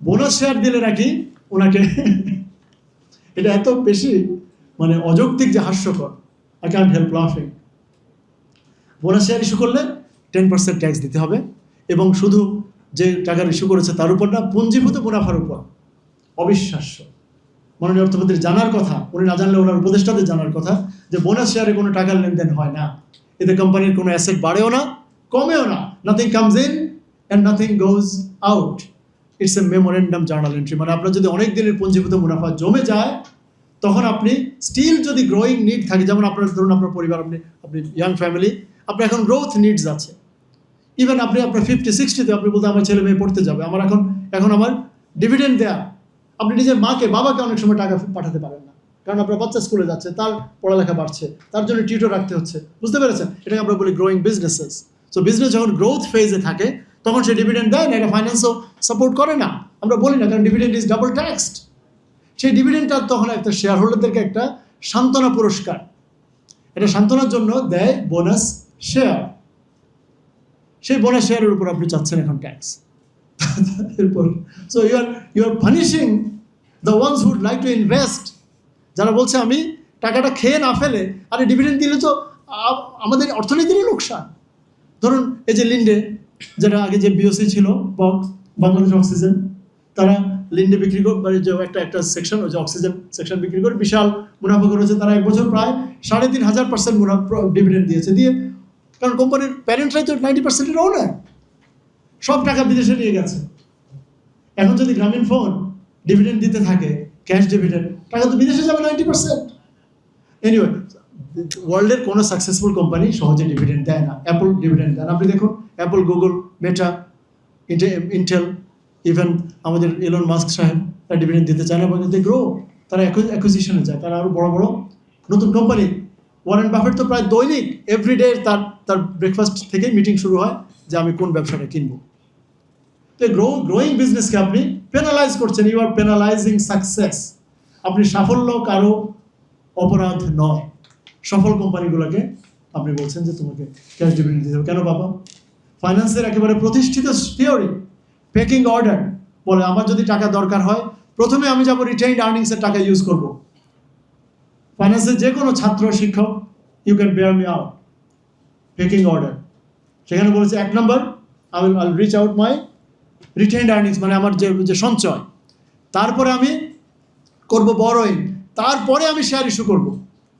S1: বোনাস শেয়ার দিলে নাকি ওনাকে এটা এত বেশি মানে অযৌক্তিক যে হাস্যকর, আই ক্যান্ট হেল্প লাফিং। বোনাস শেয়ার ইস্যু করলে 10% ট্যাক্স দিতে হবে, এবং শুধু যে টাকার ইস্যু করেছে তার উপর না, পুঞ্জীভূত মুনাফার উপর। অবিশ্বাস্য। মাননীয় অর্থমন্ত্রী জানার কথা, উনি না জানলে ওনার উপদেষ্টাদের জানার কথা, যে বোনাস শেয়ারে কোনো টাকার লেনদেন হয় না। এতে কোম্পানির কোনো অ্যাসেট বাড়েও না, কমেও না। Nothing comes in and nothing goes out. It's a memorandum journal entry. মানে আপনার যদি অনেক দিনের পুঞ্জীভূত মুনাফা জমে যায়, তখন আপনি স্টিল যদি গ্রোয়িং নিড থাকে, যেমন আপনার ধরুন আপনার পরিবার, আপনি ইয়াং ফ্যামিলি, আপনার এখন গ্রোথ নিডস আছে, ইভেন আপনি আপনার 50-60-তে আপনি বলতে আমার ছেলে মেয়ে পড়তে যাবে, আমার এখন আমার ডিভিডেন্ড দেয়া, আপনি নিজের মাকে বাবাকে অনেক সময় টাকা পাঠাতে পারেন না, কারণ আপনার বাচ্চা স্কুলে যাচ্ছে, তার পড়ালেখা বাড়ছে, তার জন্য টিউটর রাখতে হচ্ছে, বুঝতে পেরেছেন? এটাকে আমরা বলি গ্রোয়িং বিজনেসেস। সো বিজনেস যখন গ্রোথ ফেজে থাকে তখন সে ডিভিডেন্ড দেয় না, এটা ফাইন্যান্সও সাপোর্ট করে না, আমরা বলি না, কারণ ডিভিডেন্ড ইজ ডাবল ট্যাক্সড। সেই ডিভিডেন্ডটা তখন একটা শেয়ার হোল্ডারদেরকে একটা সান্ত্বনা পুরস্কার, এটা সান্ত্বনার জন্য দেয় বোনাস শেয়ার। সেই বোনাস শেয়ারের উপর আপনি চাচ্ছেন এখন ট্যাক্স। এরপর so you are punishing the ones who'd like to invest, যারা বলছে আমি টাকাটা খেয়ে না ফেলে আরে ডিভিডেন্ড দিলে তো আমাদের অর্থনীতিরই লোকসান। ধরুন এই যে লিন্ডে, যেটা আগে যে বিওসি ছিল, বাংলাদেশ অক্সিজেন, তারা লিন্ডে বিক্রি করে যে একটা সেকশন, ওই যে অক্সিজেন সেকশন বিক্রি করে বিশাল মুনাফা করেছে। তারা এক বছর প্রায় 3,500% মুনাফা ডিভিডেন্ড দিয়েছে, দিয়ে কারণ কোম্পানির প্যারেন্টরাই তো 90%-এর ওনার, সব টাকা বিদেশে নিয়ে গেছে। এখন যদি গ্রামীণ ফোন ডিভিডেন্ড দিতে থাকে, ক্যাশ ডিভিডেন্ড, টাকা তো বিদেশে যাবে 90%। এনিওয়ে, ওয়ার্ল্ডের কোনো সাকসেসফুল কোম্পানি সহজে ডিভিডেন্ড দেয় না। অ্যাপল ডিভিডেন্ড দেয় না, আপনি দেখুন অ্যাপল, গুগল, মেটা, ইন্টেল, ইভেন আমাদের এলন মাস্ক সাহেব, তারা ডিভিডেন্ড দিতে চায় না, এবং কিন্তু গ্রো, তারা অ্যাকুইজিশনে যায়, তারা আরও বড় বড় নতুন কোম্পানি। ওয়ারেন বাফেট তো প্রায় দৈনিক এভরিডে তার ব্রেকফাস্ট থেকেই মিটিং শুরু হয় যে আমি কোন ব্যবসাটা কিনবো। তো গ্রোয়িং বিজনেসকে আপনি পেনালাইজ করছেন, ইউ আর পেনালাইজিং সাকসেস। আপনি সাফল্য কারো অপরাধ নয়, সফল কোম্পানিগুলোকে আপনি বলছেন যে তোমাকে ক্যাশ ডিভিডেন্ড দিতে হবে। কেন বাবা? ফাইন্যান্সের একেবারে প্রতিষ্ঠিত থিওরি, পেকিং অর্ডার বলে আমার যদি টাকা দরকার হয় প্রথমে আমি যাবো রিটেইনড আর্নিংসের টাকা ইউজ করব। ফাইন্যান্সের যে কোনো ছাত্র শিক্ষক, you can bear me out, pecking order. সেখানে বলেছে 1 নম্বর, I will reach out my retained earnings, মানে আমার যে সঞ্চয়, তারপরে আমি করব বড়োইং, তারপরে আমি শেয়ার ইস্যু করবো।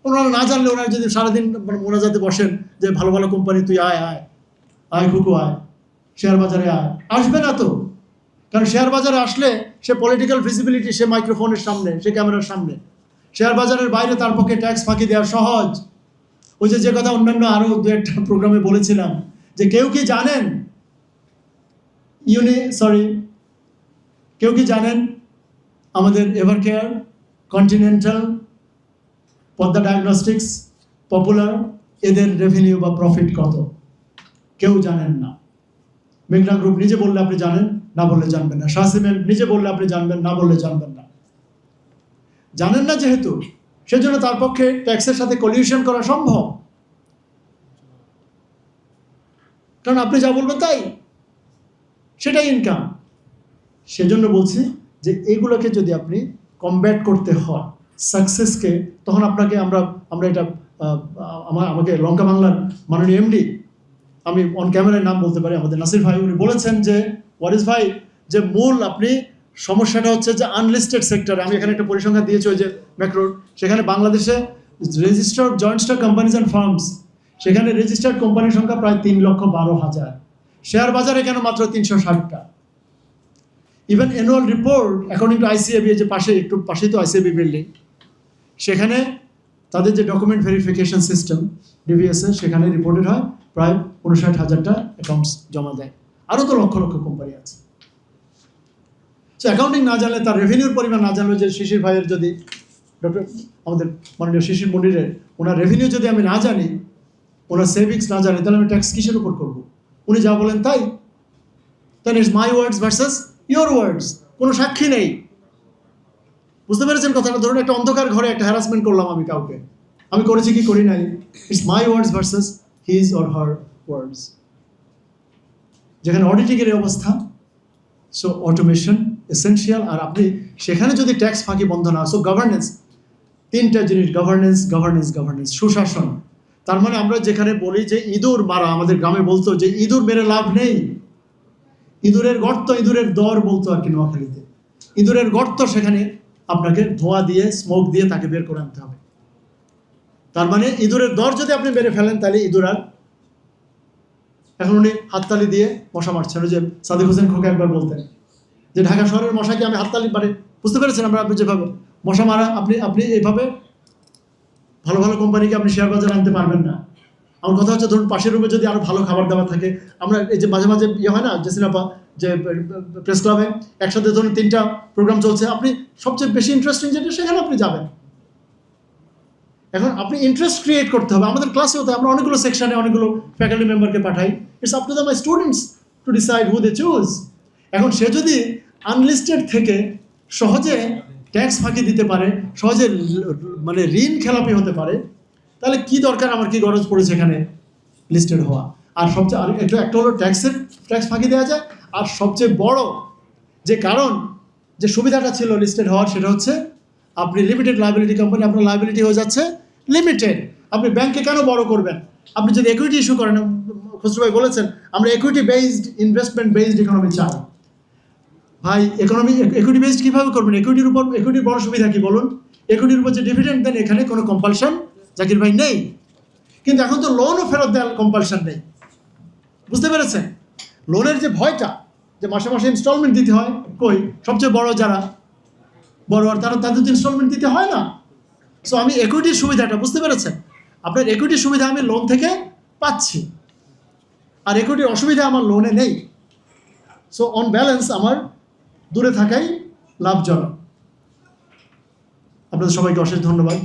S1: ওনারা না জানলে, ওনারা যদি সারাদিন মোনাজাতে বসেন যে ভালো ভালো কোম্পানি তুই আয় আয় আয় খুকু আয়, শেয়ার বাজারে আয়, আসবে না তো। কারণ শেয়ার বাজারে আসলে সে পলিটিক্যাল ভিজিবিলিটি, সে মাইক্রোফোনের সামনে, সে ক্যামেরার সামনে। শেয়ার বাজারের বাইরে তার পক্ষে ট্যাক্স ফাঁকি দেওয়া সহজ। ওই যে কথা অন্যান্য আরও 2-1টা প্রোগ্রামে বলেছিলাম যে কেউ কি জানেন কেউ কি জানেন আমাদের Evercare, continental, Padma diagnostics, popular, এদের রেভিনিউ বা প্রফিট কত? কেউ জানেন না। মেঘনা গ্রুপ নিজে বললে আপনি জানেন, না বললে জানবেন না। শাহ সিমেন্ট নিজে বললে আপনি জানবেন, না বললে জানবেন না। জানেন না যেহেতু, সেজন্য তার পক্ষে ট্যাক্সের সাথে কলিউশন করা সম্ভব, কারণ আপনি যা বলবেন তাই, সেটাই ইনকাম। সেজন্য বলছি যে এগুলোকে যদি আপনি কমব্যাট করতে হয় সাকসেসকে, তখন আপনাকে আমরা এটা আমাকে লঙ্কা বাংলার মাননীয় এমডি, আমি অন ক্যামেরায় নাম বলতে পারি, আমাদের নাসির ভাই, উনি বলেছেন যে ওয়ারিস ভাই, যে মূল আপনি সমস্যাটা হচ্ছে যে আনলিস্টেড সেক্টরে। আমি এখানে একটা পরিসংখ্যান দিয়েছি ওই যে ম্যাক্রোর, সেখানে বাংলাদেশে registered joint stock companies and firms, সেখানে রেজিস্টার্ড কোম্পানির সংখ্যা প্রায় 3,12,000। শেয়ার বাজারে কেন মাত্র 360টা। Even annual report according to ICAB, যে একটু পাশেই তো আইসিএবি বিল্ডিং, সেখানে তাদের যে ডকুমেন্ট ভেরিফিকেশন সিস্টেম ডিভিএসএ, সেখানে রিপোর্টেড হয় প্রায় 59,000টা অ্যাকাউন্টস জমা দেয়। আরও তো লক্ষ লক্ষ কোম্পানি আছে। সো অ্যাকাউন্টিং না জানলে, তার রেভিনিউর পরিমাণ না জানলে, যে শিশির ভাইয়ের যদি ডক্টর আমাদের মাননীয় শিশির মন্দিরের ওনার রেভিনিউ যদি আমি না জানি, ওনার সেভিংস না জানি, তাহলে আমি ট্যাক্স কিসের উপর করবো? উনি যা বলেন তাই, তাহলে it's my words versus your ওয়ার্ডস, কোনো সাক্ষী নেই। বুঝতে পেরেছেন কথাটা? ধরুন একটা অন্ধকার ঘরে একটা হ্যারাসমেন্ট করলাম আমি কাউকে, আমি করেছি কি করি নাই, it's my words versus his or her words. যেখানে অডিটিংয়ের অবস্থা, সো অটোমেশন এসেনশিয়াল। আর আপনি সেখানে যদি ট্যাক্স ফাঁকি বন্ধ না, সো গভর্নেন্স, 3টা জিনিস, গভর্নেন্স, সুশাসন। তার মানে আমরা যেখানে বলি যে ইঁদুর মারা, আমাদের গ্রামে বলতো যে ইঁদুর মেরে লাভ নেই, ইঁদুরের গর্ত, ইঁদুরের দর বলতো আর কি নোয়াখালীতে, ইঁদুরের গর্ত, সেখানে আপনাকে ধোঁয়া দিয়ে, স্মোক দিয়ে তাকে বের করে আনতে হবে। তার মানে ইঁদুরের দর যদি আপনি মেরে ফেলেন, তাহলে ইঁদুর আর, এখন উনি হাততালি দিয়ে মশা মারছেন। ওই যে সাদিক হোসেন খোকা একবার বলতেন যে ঢাকা শহরের মশাকে আমি হাততালি, মানে বুঝতে পেরেছেন আমরা, আপনি যেভাবে মশা মারা আপনি এইভাবে ভালো ভালো কোম্পানিকে আপনি শেয়ার বাজারে আনতে পারবেন না। আমার কথা হচ্ছে ধরুন পাশের রুমে যদি আরো ভালো খাবার দাবার থাকে, আমরা এই যে মাঝে মাঝে ইয়ে হয় না জেসিনাপা যে প্রেস ক্লাবে একসাথে ধরুন 3টা প্রোগ্রাম চলছে, আপনি সবচেয়ে বেশি ইন্টারেস্টিং যেটা সেখানে আপনি যাবেন। এখন আপনি ইন্টারেস্ট ক্রিয়েট করতে হবে। আমাদের ক্লাসে হতে আমরা অনেকগুলো সেকশনে অনেকগুলো ফ্যাকাল্টি মেম্বারকে পাঠাই, it's up to the my students to decide who they choose. এখন সে যদি আনলিস্টেড থেকে সহজে ট্যাক্স ফাঁকি দিতে পারে, সহজে মানে ঋণ খেলাপি হতে পারে, তাহলে কি দরকার, আমার কি গরজ পড়েছে এখানে লিস্টেড হওয়া। আর সবচেয়ে আর একটা হলো ট্যাক্স ফাঁকি দেওয়া যায়। আর সবচেয়ে বড় যে কারণ, যে সুবিধাটা ছিল লিস্টেড হওয়ার, সেটা হচ্ছে আপনি লিমিটেড লায়াবিলিটি কোম্পানি, আপনার লায়াবিলিটি হয়ে যাচ্ছে লিমিটেড। আপনি ব্যাংকে কেন বড় করবেন? আপনি যদি ইকুইটি ইস্যু করেন, খসরু ভাই বলেছেন আমরা equity based investment based economy চাই। ভাই ইকুইটি বেসড কীভাবে করবেন? ইকুইটির বড় সুবিধা কি বলুন? ইকুইটির উপর যে ডিভিডেন্ড দেন এখানে কোনো কম্পালশন জাকির ভাই নেই, কিন্তু এখন তো লোনও ফেরত দেওয়ার কম্পালশন নেই। বুঝতে পেরেছেন? লোনের যে ভয়টা, যে মাসে মাসে ইনস্টলমেন্ট দিতে হয়, কই সবচেয়ে বড় যারা বড় তাদের তো ইনস্টলমেন্ট দিতে হয় না। সো আমি ইকুইটির সুবিধাটা, বুঝতে পেরেছেন? আপনার ইকুইটির সুবিধা আমি লোন থেকে পাচ্ছি, আর ইকুইটির অসুবিধা আমার লোনে নেই। সো অন ব্যালেন্স আমার দূরে থাকাই লাভজনক। আপনাদের সবাইকে অশেষ ধন্যবাদ।